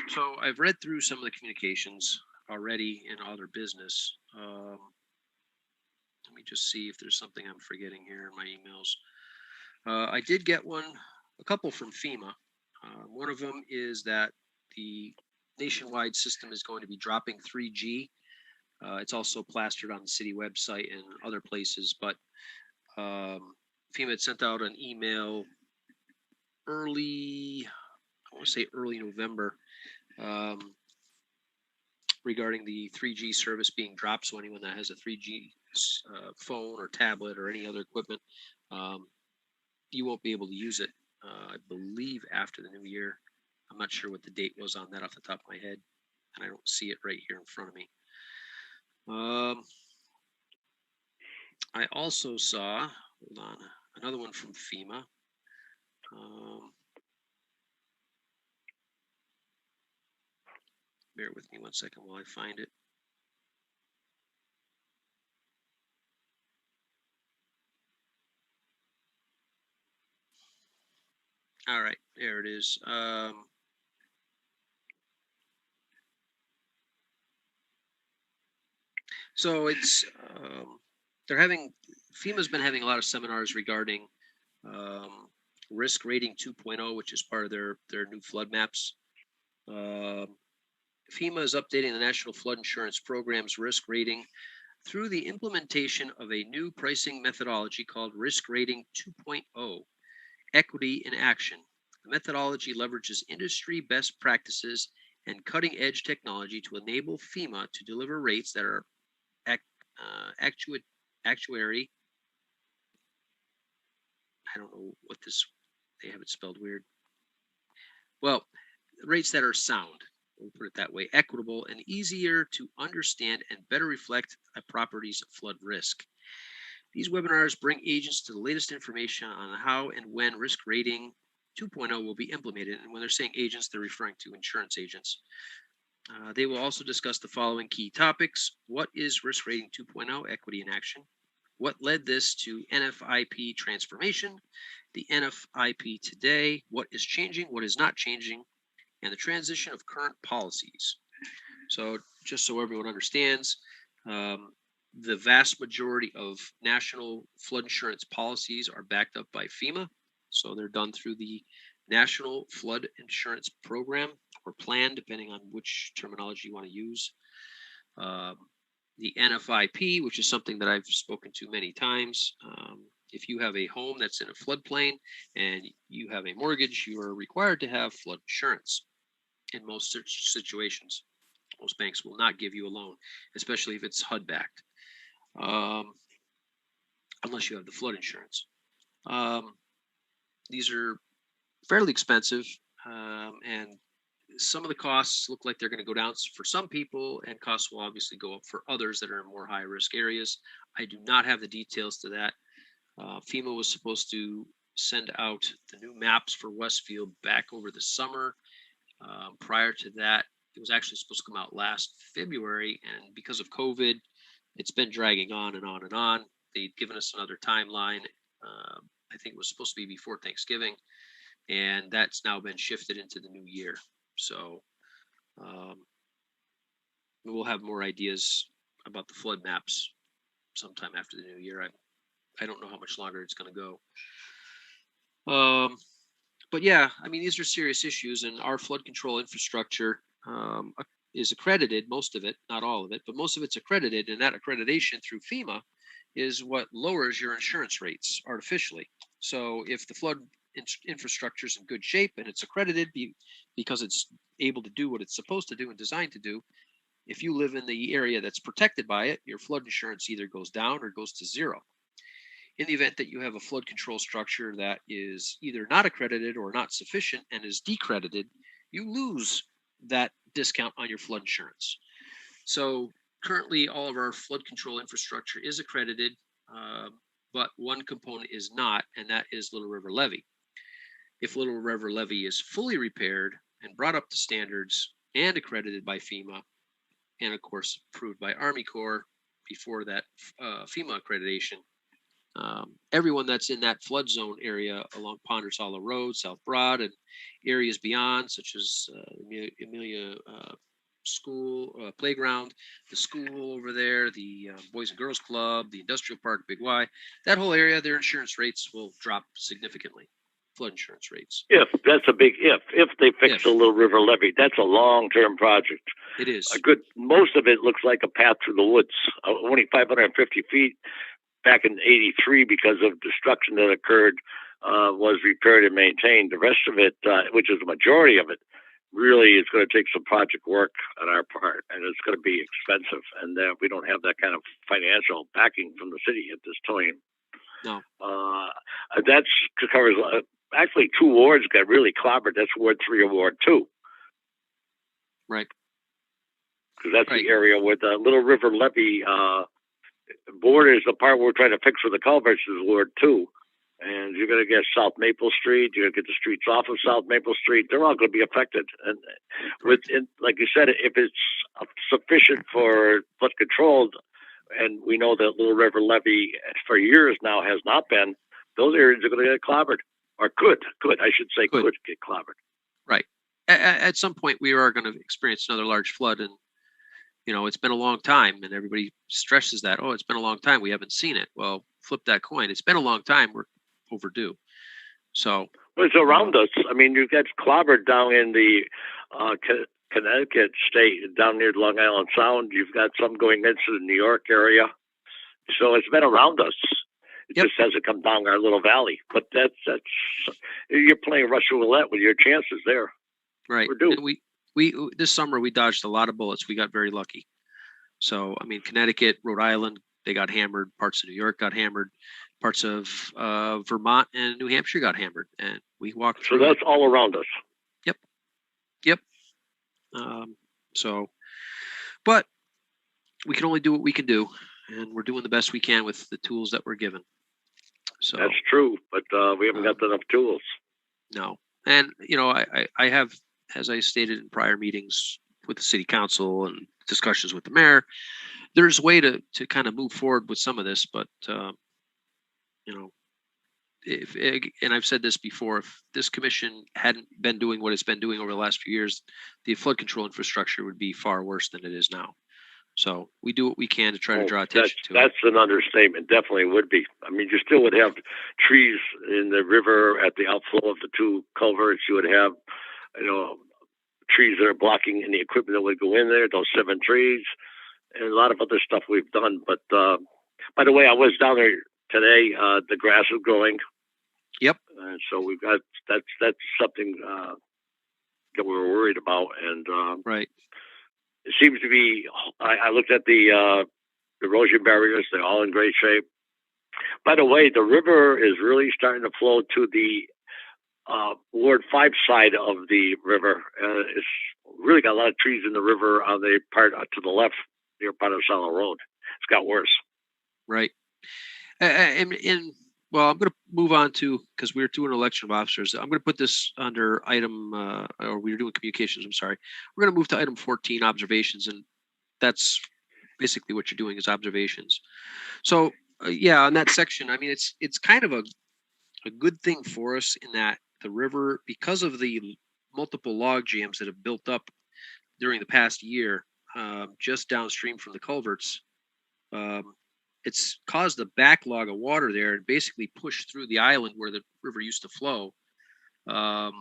So I've read through some of the communications already in other business. Let me just see if there's something I'm forgetting here in my emails. I did get a couple from FEMA. One of them is that the nationwide system is going to be dropping 3G. It's also plastered on the city website and other places, but FEMA had sent out an email early November, regarding the 3G service being dropped. So anyone that has a 3G phone or tablet or any other equipment, you won't be able to use it, I believe, after the new year. I'm not sure what the date was on that off the top of my head, and I don't see it right here in front of me. I also saw, hold on, another one from FEMA. Bear with me one second while I find it. All right, there it is. So it's FEMA's been having a lot of seminars regarding risk rating 2.0, which is part of their new flood maps. FEMA is updating the National Flood Insurance Program's risk rating through the implementation of a new pricing methodology called Risk Rating 2.0, Equity in Action. The methodology leverages industry best practices and cutting-edge technology to enable FEMA to deliver rates that are actuary. I don't know what this, they have it spelled weird. Well, rates that are sound, we'll put it that way, equitable and easier to understand and better reflect a property's flood risk. These webinars bring agents to the latest information on how and when risk rating 2.0 will be implemented. And when they're saying agents, they're referring to insurance agents. They will also discuss the following key topics. What is risk rating 2.0, equity in action? What led this to NFIP transformation? The NFIP today, what is changing, what is not changing, and the transition of current policies. So just so everyone understands, the vast majority of national flood insurance policies are backed up by FEMA. So they're done through the National Flood Insurance Program or plan, depending on which terminology you want to use. The NFIP, which is something that I've spoken to many times. If you have a home that's in a floodplain and you have a mortgage, you are required to have flood insurance in most situations. Most banks will not give you a loan, especially if it's HUD backed, unless you have the flood insurance. These are fairly expensive, and some of the costs look like they're going to go down for some people, and costs will obviously go up for others that are in more high risk areas. I do not have the details to that. FEMA was supposed to send out the new maps for Westfield back over the summer. Prior to that, it was actually supposed to come out last February, and because of COVID, it's been dragging on and on and on. They'd given us another timeline. I think it was supposed to be before Thanksgiving, and that's now been shifted into the new year. So we'll have more ideas about the flood maps sometime after the new year. I don't know how much longer it's going to go. But yeah, I mean, these are serious issues, and our flood control infrastructure is accredited, most of it, not all of it, but most of it's accredited, and that accreditation through FEMA is what lowers your insurance rates artificially. So if the flood infrastructure is in good shape and it's accredited because it's able to do what it's supposed to do and designed to do, if you live in the area that's protected by it, your flood insurance either goes down or goes to zero. In the event that you have a flood control structure that is either not accredited or not sufficient and is decredited, you lose that discount on your flood insurance. So currently all of our flood control infrastructure is accredited, but one component is not, and that is Little River Levee. If Little River Levee is fully repaired and brought up to standards and accredited by FEMA, and of course approved by Army Corps before that FEMA accreditation, everyone that's in that flood zone area along Ponders Hollow Road, South Broad, and areas beyond, such as Amelia School, Playground, the school over there, the Boys and Girls Club, the Industrial Park, Big Y, that whole area, their insurance rates will drop significantly. Flood insurance rates. If that's a big if they fix the Little River levee, that's a long-term project. It is. Most of it looks like a path through the woods, only 550 feet. Back in '83, because of destruction that occurred, was repaired and maintained. The rest of it, which is the majority of it, really is going to take some project work on our part, and it's going to be expensive. And we don't have that kind of financial backing from the city at this time. No. That covers actually 2 wards got really clobbered. That's Ward 3 and Ward 2. Right. Because that's the area where the Little River levee borders the part we're trying to fix with the culverts is Ward 2. And you're going to get South Maple Street. You're going to get the streets off of South Maple Street. They're all going to be affected. And like you said, if it's sufficient for flood controlled, and we know that Little River levee for years now has not been, those areas are going to get clobbered. Or could get clobbered. Right. At some point, we are going to experience another large flood. And, it's been a long time. And everybody stresses that, it's been a long time. We haven't seen it. Well, flip that coin. It's been a long time. We're overdue. So. Well, it's around us. I mean, you've got clobbered down in the Connecticut state, down near Long Island Sound. You've got some going into the New York area. So it's been around us. It just hasn't come down our little valley. But that's you're playing Russian roulette with your chances there. Right. We're due. And we this summer we dodged a lot of bullets. We got very lucky. So I mean, Connecticut, Rhode Island, they got hammered. Parts of New York got hammered. Parts of Vermont and New Hampshire got hammered, and we walked through. So that's all around us. Yep. But we can only do what we can do, and we're doing the best we can with the tools that we're given. So that's true, but we haven't got enough tools. No, and I have, as I stated in prior meetings with the city council and discussions with the mayor, there's a way to kind of move forward with some of this, but and I've said this before, if this commission hadn't been doing what it's been doing over the last few years, the flood control infrastructure would be far worse than it is now. So we do what we can to try to draw attention to it. That's an understatement. Definitely would be. I mean, you still would have trees in the river at the outflow of the 2 culverts. You would have, trees that are blocking any equipment that would go in there, those 7 trees, and a lot of other stuff we've done. But by the way, I was down there today. The grass is growing. Yep. And so we've got, that's something that we're worried about. And right. It seems to be, I looked at the erosion barriers. They're all in great shape. By the way, the river is really starting to flow to the Ward 5 side of the river. It's really got a lot of trees in the river on the part to the left near Ponders Hollow Road. It's got worse. Right. Well, I'm going to move on to, because we're doing election of officers. I'm going to put this under item, or we're doing communications. I'm sorry. We're going to move to item 14, observations. And that's basically what you're doing is observations. So on that section, I mean, it's kind of a good thing for us in that the river, because of the multiple log jams that have built up during the past year, just downstream from the culverts, it's caused a backlog of water there and basically pushed through the island where the river used to flow. And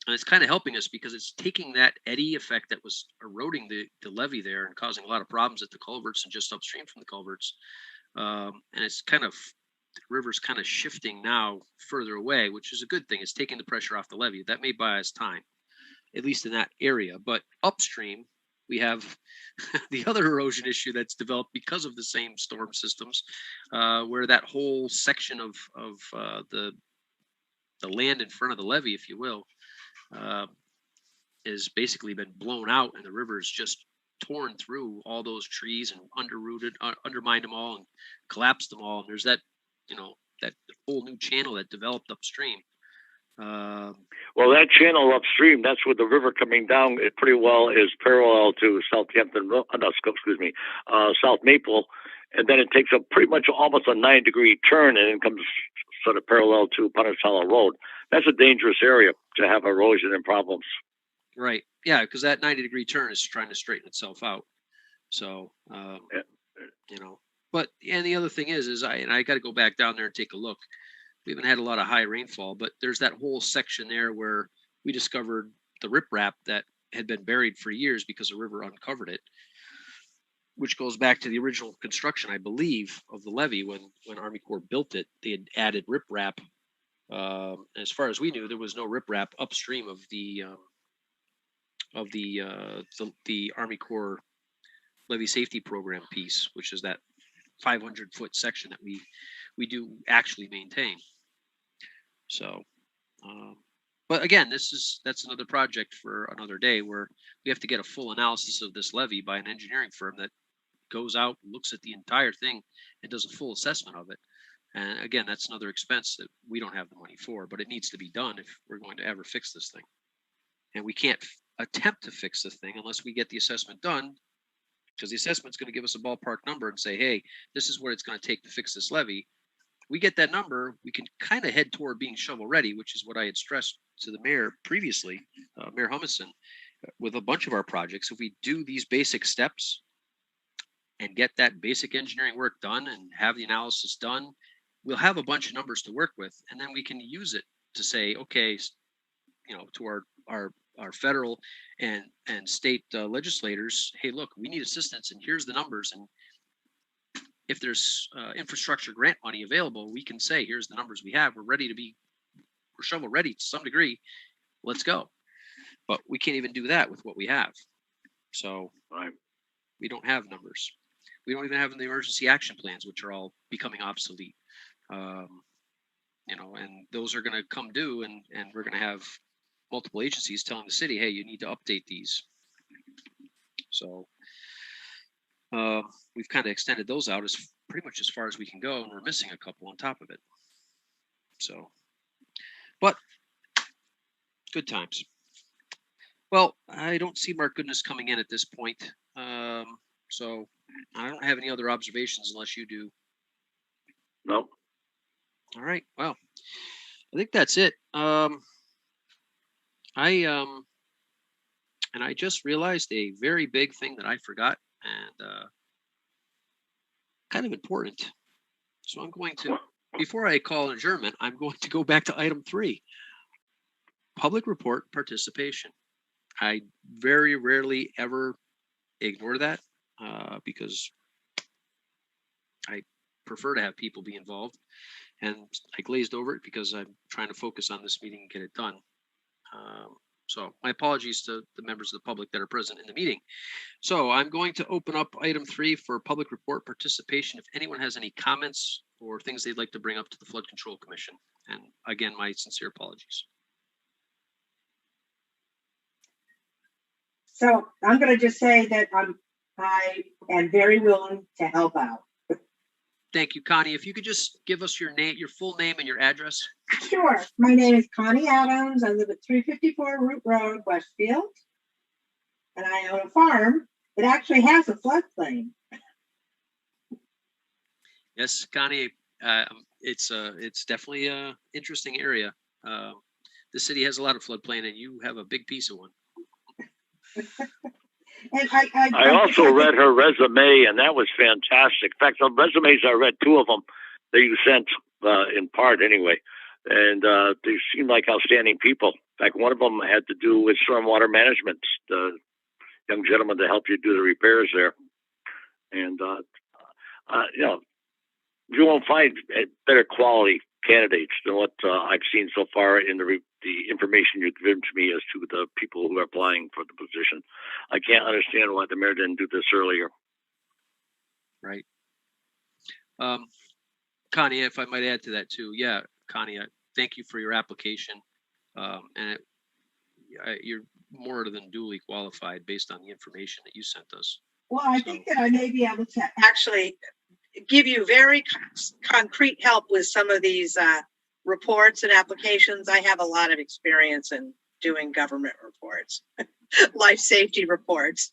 it's kind of helping us because it's taking that eddy effect that was eroding the levee there and causing a lot of problems at the culverts and just upstream from the culverts. And it's kind of, the river's kind of shifting now further away, which is a good thing. It's taking the pressure off the levee. That may buy us time, at least in that area. But upstream, we have the other erosion issue that's developed because of the same storm systems, where that whole section of the land in front of the levee, if you will, has basically been blown out, and the river is just torn through all those trees and undermined them all and collapsed them all. And there's that, that whole new channel that developed upstream. Well, that channel upstream, that's where the river coming down, it pretty well is parallel to South Maple, and then it takes a pretty much almost a 9-degree turn and then comes sort of parallel to Punxsutawney Road. That's a dangerous area to have erosion and problems. Right. Yeah, because that 90-degree turn is trying to straighten itself out. So, you know, but and the other thing is I got to go back down there and take a look. We haven't had a lot of high rainfall, but there's that whole section there where we discovered the riprap that had been buried for years because the river uncovered it, which goes back to the original construction, I believe, of the levee. When Army Corps built it, they had added riprap. As far as we knew, there was no riprap upstream of the Army Corps levee safety program piece, which is that 500-foot section that we do actually maintain. So, but again, that's another project for another day, where we have to get a full analysis of this levee by an engineering firm that goes out, looks at the entire thing, and does a full assessment of it. And again, that's another expense that we don't have the money for, but it needs to be done if we're going to ever fix this thing. And we can't attempt to fix the thing unless we get the assessment done, because the assessment's going to give us a ballpark number and say, hey, this is what it's going to take to fix this levee. We get that number, we can kind of head toward being shovel ready, which is what I had stressed to the mayor previously, Mayor Humison, with a bunch of our projects. If we do these basic steps and get that basic engineering work done and have the analysis done, we'll have a bunch of numbers to work with, and then we can use it to say, okay, you know, to our federal and state legislators, hey, look, we need assistance, and here's the numbers. And if there's infrastructure grant money available, we can say, here's the numbers we have. We're shovel ready to some degree. Let's go. But we can't even do that with what we have. So we don't have numbers. We don't even have the emergency action plans, which are all becoming obsolete. You know, and those are going to come due, and we're going to have multiple agencies telling the city, hey, you need to update these. So we've kind of extended those out as pretty much as far as we can go, and we're missing a couple on top of it. So, but good times. Well, I don't see Mark Goodness coming in at this point. So I don't have any other observations unless you do. No. All right. Well, I think that's it. And I just realized a very big thing that I forgot, and kind of important. So I'm going to, before I call an adjournment, I'm going to go back to item 3, public report participation. I very rarely ever ignore that because I prefer to have people be involved, and I glazed over it because I'm trying to focus on this meeting and get it done. So my apologies to the members of the public that are present in the meeting. So I'm going to open up item 3 for public report participation. If anyone has any comments or things they'd like to bring up to the Flood Control Commission. And again, my sincere apologies. So I'm going to just say that I am very willing to help out. Thank you, Connie. If you could just give us your name, your full name and your address. Sure. My name is Connie Adams. I live at 354 Root Road, Westfield. And I own a farm that actually has a floodplain. Yes, Connie, it's definitely an interesting area. The city has a lot of floodplain, and you have a big piece of one. And I also read her resume, and that was fantastic. In fact, the resumes, I read 2 of them that you sent, in part anyway, and they seemed like outstanding people. In fact, one of them had to do with stormwater management, the young gentleman to help you do the repairs there. And, you know, you won't find better quality candidates than what I've seen so far in the information you've given to me as to the people who are applying for the position. I can't understand why the mayor didn't do this earlier. Right. Connie, if I might add to that too. Yeah, Connie, thank you for your application. And you're more than duly qualified based on the information that you sent us. Well, I think that I may be able to actually give you very concrete help with some of these reports and applications. I have a lot of experience in doing government reports, life safety reports.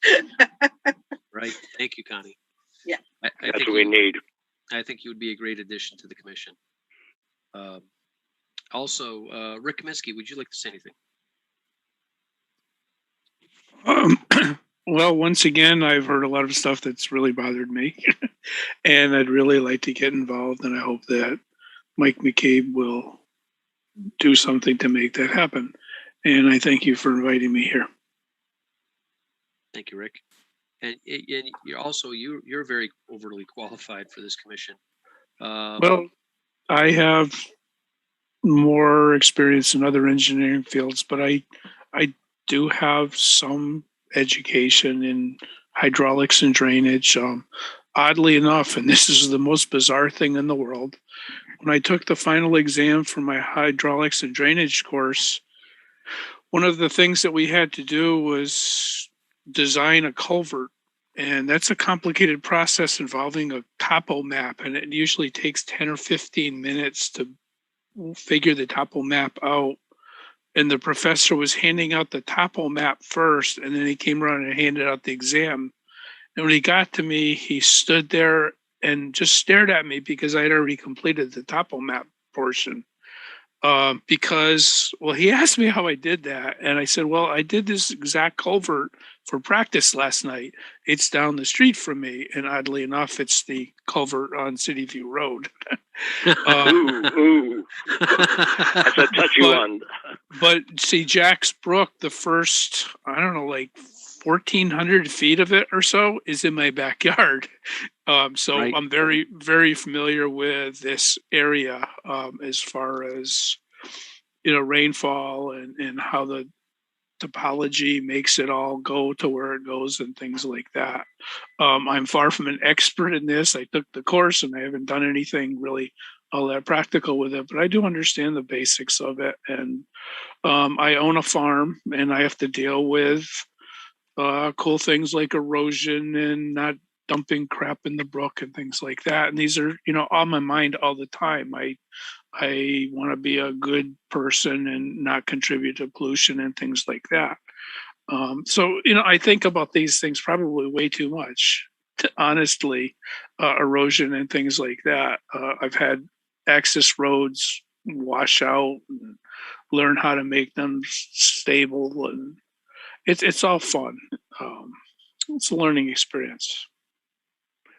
Right. Thank you, Connie. Yeah. I That's think what we need. I think you would be a great addition to the commission. Also, Rick Kaminsky, would you like to say anything? Well, once again, I've heard a lot of stuff that's really bothered me, and I'd really like to get involved, and I hope that Mike McCabe will do something to make that happen. And I thank you for inviting me here. Thank you, Rick. And you're also you're very overly qualified for this commission. Well, I have more experience in other engineering fields, but I do have some education in hydraulics and drainage. Oddly enough, and this is the most bizarre thing in the world, when I took the final exam for my hydraulics and drainage course, one of the things that we had to do was design a culvert. And that's a complicated process involving a topo map. And it usually takes 10 or 15 minutes to figure the topo map out. And the professor was handing out the topo map first, and then he came around and handed out the exam. And when he got to me, he stood there and just stared at me because I had already completed the topo map portion. Because, well, he asked me how I did that. And I said, well, I did this exact culvert for practice last night. It's down the street from me. And oddly enough, it's the culvert on City View Road. Ooh. That's a touchy one. But see, Jack's Brook, the first, I don't know, like 1,400 feet of it or so is in my backyard. So right. I'm very, very familiar with this area as far as, rainfall and how the topology makes it all go to where it goes and things like that. I'm far from an expert in this. I took the course and I haven't done anything really all that practical with it, but I do understand the basics of it. And I own a farm and I have to deal with cool things like erosion and not dumping crap in the brook and things like that. And these are, on my mind all the time. I want to be a good person and not contribute to pollution and things like that. So, I think about these things probably way too much, honestly, erosion and things like that. I've had access roads wash out and learn how to make them stable, and it's all fun. It's a learning experience.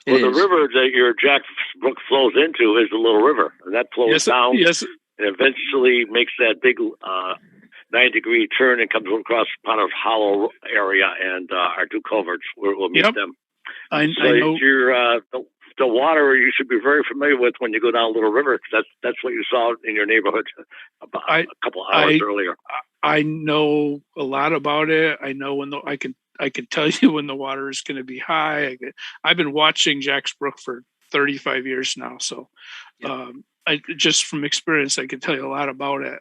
Well, the river that your Jack Brook flows into is the Little River, and that flows down and eventually makes that big 9-degree turn and comes across Potter's Hollow area and our two culverts where we'll meet them. I know. The water you should be very familiar with when you go down Little River, because that's what you saw in your neighborhood about a couple hours earlier. I know a lot about it. I know when I can tell you when the water is going to be high. I've been watching Jack's Brook for 35 years now, so I just from experience I can tell you a lot about it.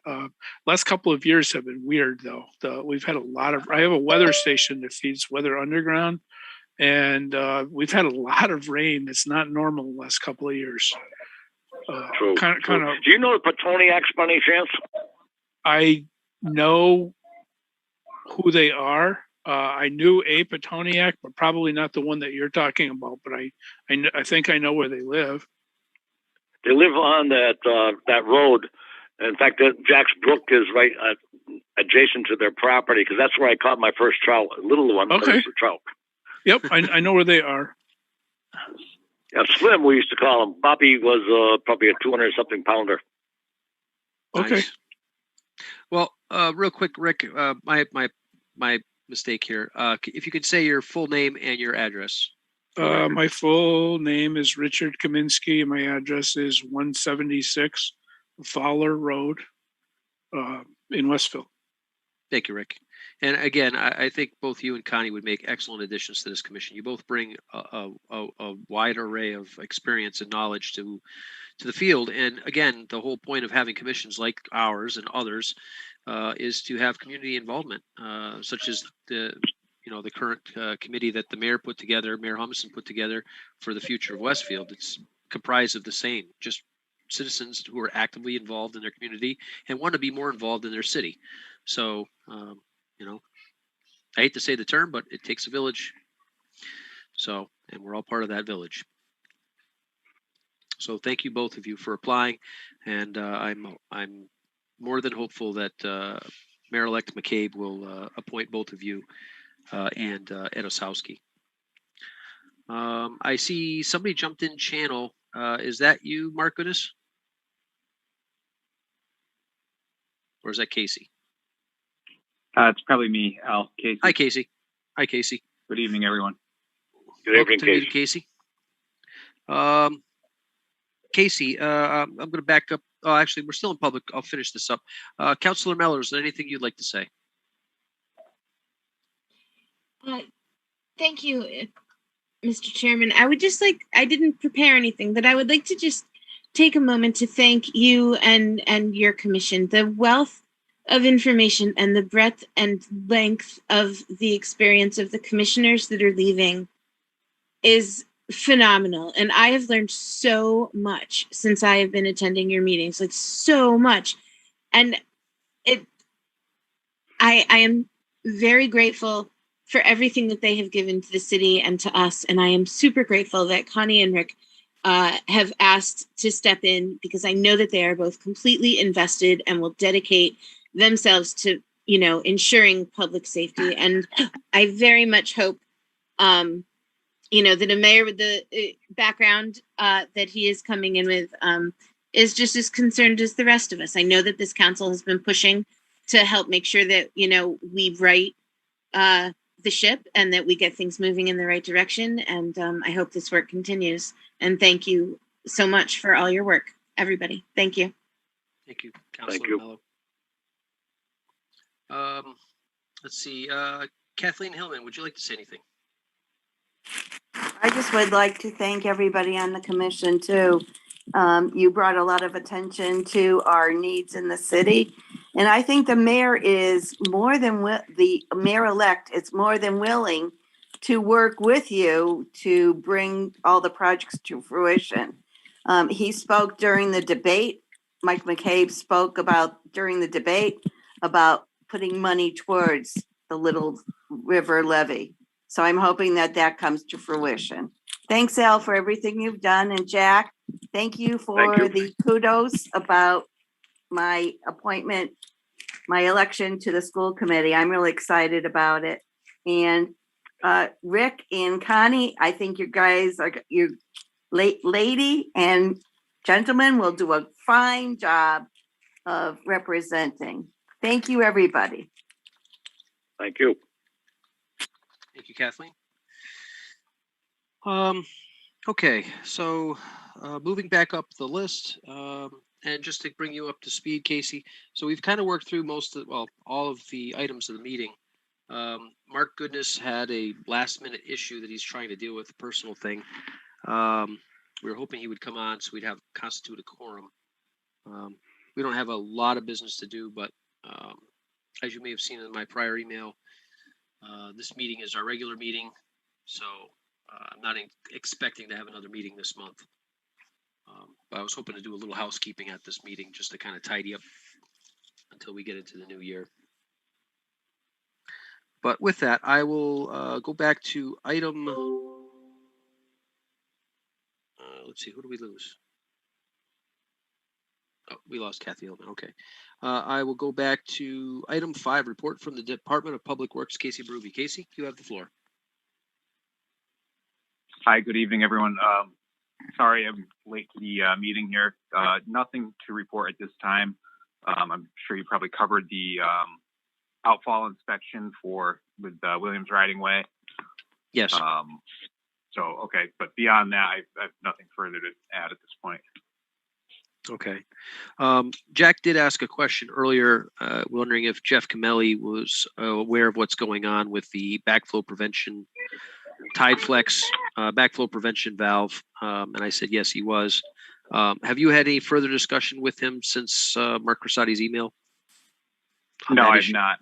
Last couple of years have been weird though. We've had I have a weather station that feeds Weather Underground, and we've had a lot of rain. It's not normal the last couple of years. True. Kind of. Do you know the Petoniacs by any chance? I know who they are. I knew a Petoniac, but probably not the one that you're talking about. But I think I know where they live. They live on that road. In fact, Jack's Brook is right adjacent to their property, because that's where I caught my first trout, a little one. Okay. Trout. Yep, I know where they are. Yeah, Slim, we used to call him. Bobby was probably a 200-something pounder. Okay. Nice. Well, real quick, Rick, my mistake here. If you could say your full name and your address. My full name is Richard Kaminsky, and my address is 176 Fowler Road in Westville. Thank you, Rick. And again, I think both you and Connie would make excellent additions to this commission. You both bring a wide array of experience and knowledge to the field. And again, the whole point of having commissions like ours and others is to have community involvement, such as the current committee that the Mayor Humison put together for the future of Westfield. It's comprised of the same, just citizens who are actively involved in their community and want to be more involved in their city. So, I hate to say the term, but it takes a village. So, and we're all part of that village. So thank you both of you for applying, and I'm more than hopeful that Mayor-elect McCabe will appoint both of you and Ed Osowski. I see somebody jumped in channel. Is that you, Mark Goodness? Or is that Casey? It's probably me, Al. Casey. Hi, Casey. Hi, Casey. Good evening, everyone. Good Welcome evening, to the meeting, Casey. Casey, I'm going to back up. Oh, actually, we're still in public. I'll finish this up. Councilor Mellor, is there anything you'd like to say? Thank you, Mr. Chairman. I would just like, I didn't prepare anything, but I would like to just take a moment to thank you and your commission. The wealth of information and the breadth and length of the experience of the commissioners that are leaving is phenomenal. And I have learned so much since I have been attending your meetings, like so much. And I am very grateful for everything that they have given to the city and to us. And I am super grateful that Connie and Rick have asked to step in, because I know that they are both completely invested and will dedicate themselves to, you know, ensuring public safety. And I very much hope, you know, that a mayor with the background that he is coming in with is just as concerned as the rest of us. I know that this council has been pushing to help make sure that, you know, we right the ship and that we get things moving in the right direction. And I hope this work continues. And thank you so much for all your work, everybody. Thank you. Thank you, Councilor Thank you. Mello. Let's see. Kathleen Hillman, would you like to say anything? I just would like to thank everybody on the commission too. You brought a lot of attention to our needs in the city. And I think the mayor is more than the mayor-elect is more than willing to work with you to bring all the projects to fruition. He spoke during the debate. Mike McCabe spoke about during the debate about putting money towards the Little River Levee. So I'm hoping that that comes to fruition. Thanks, Al, for everything you've done. And Jack, thank you for the kudos about my appointment, my election to the school committee. I'm really excited about it. And Rick and Connie, I think you guys are, you lady and gentlemen will do a fine job of representing. Thank you, everybody. Thank you. Thank you, Kathleen. Okay, so moving back up the list, and just to bring you up to speed, Casey. So we've kind of worked through most of, well, all of the items of the meeting. Mark Goodness had a last minute issue that he's trying to deal with, a personal thing. We were hoping he would come on so we'd have constitute a quorum. We don't have a lot of business to do, but as you may have seen in my prior email, this meeting is our regular meeting, so I'm not expecting to have another meeting this month. But I was hoping to do a little housekeeping at this meeting just to kind of tidy up until we get into the new year. But with that, I will go back to item. Let's see, who do we lose? Oh, we lost Kathy Hillman. Okay. I will go back to item 5, report from the Department of Public Works, Casey Berube. Casey, you have the floor. Hi, good evening, everyone. Sorry I'm late to the meeting here. Nothing to report at this time. I'm sure you probably covered the outfall inspection with Williams Riding Way. Yes. So, okay, but beyond that, I have nothing further to add at this point. Okay. Jack did ask a question earlier, wondering if Jeff Camelli was aware of what's going on with the backflow prevention, tide flex backflow prevention valve. And I said, yes, he was. Have you had any further discussion with him since Mark Rosati's email? No, I've not.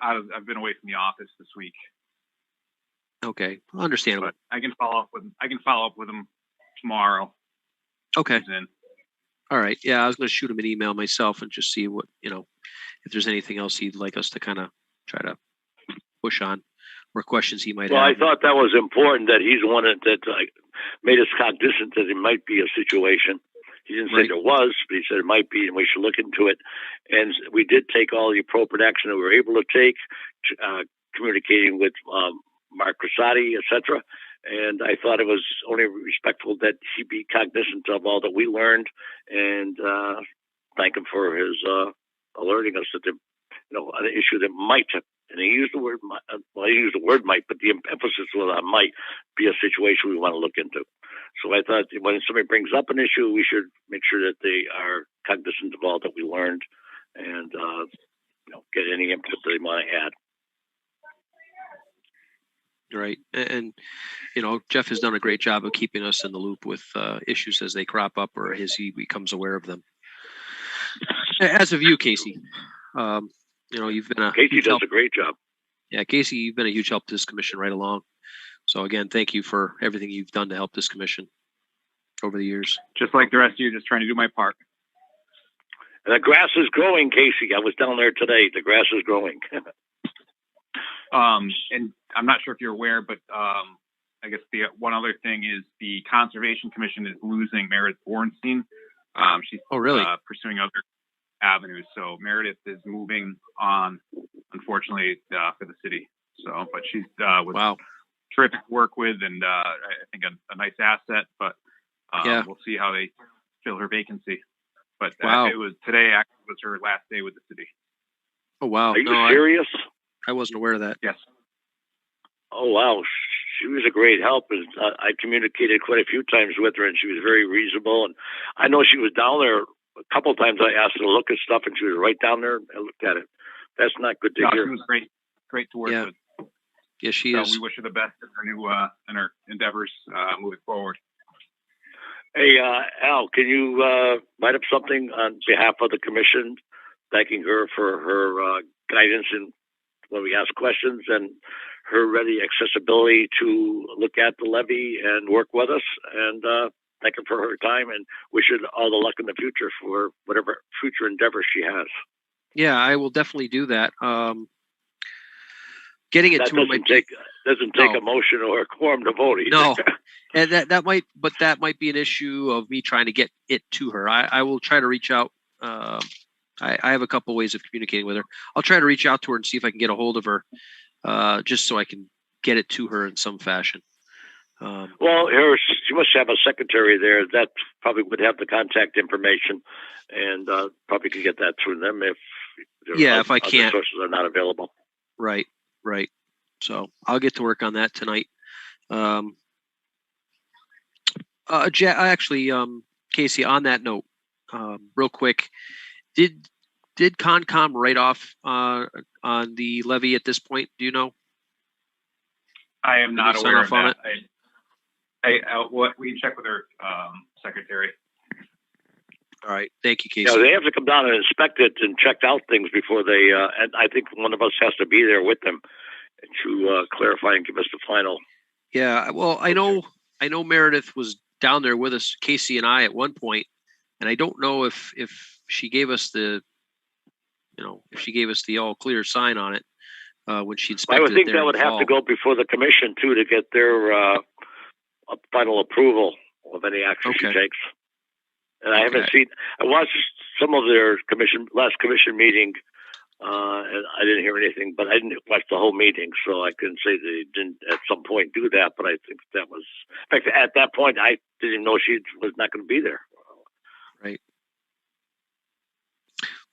I've been away from the office this week. Okay, understandable. But I can follow up with him tomorrow. Okay. All right. Yeah, I was going to shoot him an email myself and just see what, if there's anything else he'd like us to kind of try to push on or questions he might Well, have. I thought that was important that he's the one that made us cognizant that it might be a situation. He didn't say there was, but he said it might be, and we should look into it. And we did take all the appropriate action that we were able to take, communicating with Mark Crissati, etc. And I thought it was only respectful that he be cognizant of all that we learned, and thank him for his alerting us that an issue that might have. And he used the word, might, but the emphasis was on might be a situation we want to look into. So I thought when somebody brings up an issue, we should make sure that they are cognizant of all that we learned and, get any input that they want to add. Right. And Jeff has done a great job of keeping us in the loop with issues as they crop up or as he becomes aware of them. As of you, Casey, you've been Casey does a great job. Yeah, Casey, you've been a huge help to this commission right along. So again, thank you for everything you've done to help this commission over the years. Just like the rest of you, just trying to do my part. And the grass is growing, Casey. I was down there today. The grass is growing. And I'm not sure if you're aware, but I guess the one other thing is the Conservation Commission is losing Meredith Bornstein. She's really pursuing other avenues. So Meredith is moving on, unfortunately, for the city. So, but she's was terrific to work with, and I think a nice asset. But we'll see how they fill her vacancy. But it was today. Actually, was her last day with the city. Oh wow! Are you serious? I wasn't aware of that. Yes. Oh wow, she was a great help. I communicated quite a few times with her, and she was very reasonable. And I know she was down there a couple of times. I asked her to look at stuff, and she was right down there and looked at it. That's not good to hear. She was great to work with. Yeah, she is. We wish her the best in her new in her endeavors moving forward. Hey, Al, can you write up something on behalf of the commission, thanking her for her guidance and when we ask questions and her ready accessibility to look at the levy and work with us, and thank her for her time and wish her all the luck in the future for whatever future endeavors she has. Yeah, I will definitely do that. Getting it that to her doesn't take a motion or a quorum to vote either. No, and that might be an issue of me trying to get it to her. I will try to reach out. I have a couple ways of communicating with her. I'll try to reach out to her and see if I can get a hold of her, just so I can get it to her in some fashion. Well, she must have a secretary there that probably would have the contact information, and probably can get that through them if if I can't. Sources are not available. Right. So I'll get to work on that tonight. Casey, on that note, real quick, did Concom write off on the levy at this point? Do you know? I am not aware of that. We can check with her secretary. All right, thank you, Casey. Yeah, they have to come down and inspect it and check out things before they. And I think one of us has to be there with them to clarify and give us the final. Yeah, well, I know Meredith was down there with us, Casey and I, at one point, and I don't know if she gave us the all clear sign on it when she inspected it. I would think that would have to go before the commission too to get their final approval of any action she takes. And I haven't seen. I watched some of their last commission meeting, and I didn't hear anything. But I didn't watch the whole meeting, so I couldn't say they didn't at some point do that. But I think that was, in fact, at that point, I didn't know she was not going to be there. Right.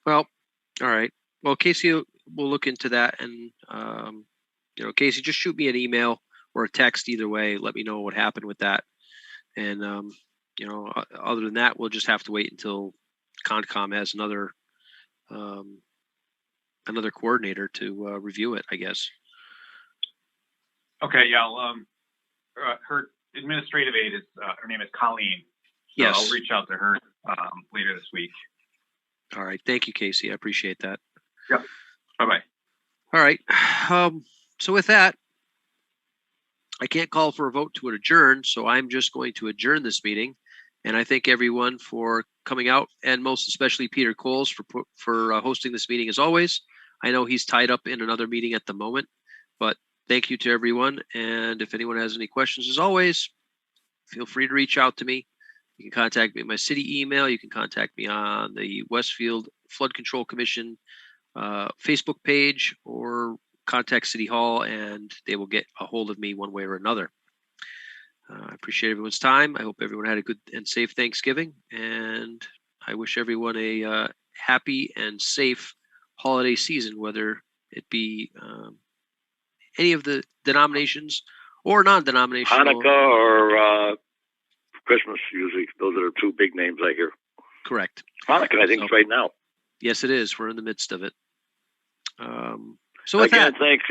Well, all right. Well, Casey, we'll look into that, and Casey, just shoot me an email or a text. Either way, let me know what happened with that, and other than that, we'll just have to wait until Concom has another coordinator to review it, I guess. Okay, yeah. Her administrative aide is her name is Colleen. So yes, I'll reach out to her later this week. All right, thank you, Casey. I appreciate that. Yep. Bye-bye. All right. So with that, I can't call for a vote to adjourn, so I'm just going to adjourn this meeting. And I thank everyone for coming out, and most especially Peter Coles for hosting this meeting as always. I know he's tied up in another meeting at the moment, but thank you to everyone. And if anyone has any questions, as always, feel free to reach out to me. You can contact me at my city email. You can contact me on the Westfield Flood Control Commission Facebook page, or contact City Hall and they will get a hold of me one way or another. I appreciate everyone's time. I hope everyone had a good and safe Thanksgiving, and I wish everyone a happy and safe holiday season, whether it be any of the denominations or non-denominational. Hanukkah or Christmas, usually. Those are the two big names I hear. Correct. Hanukkah, I think, is right now. Yes, it is. We're in the midst of it. So with again, that, thank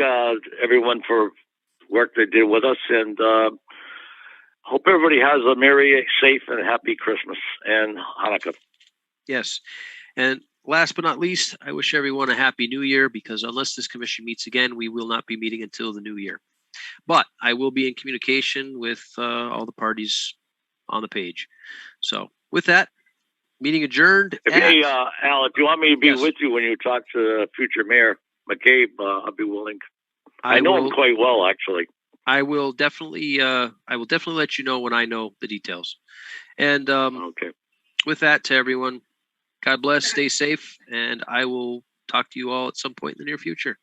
everyone for work they did with us, and hope everybody has a merry, safe, and happy Christmas and Hanukkah. Yes. And last but not least, I wish everyone a happy new year, because unless this commission meets again, we will not be meeting until the new year. But I will be in communication with all the parties on the page. So with that, meeting adjourned. Hey, Al, if you want me to be Yes. with you when you talk to the future mayor, McCabe, I'll be willing. I know him quite well, actually. I will definitely let you know when I know the details. And Okay. with that, to everyone, God bless, stay safe, and I will talk to you all at some point in the near future.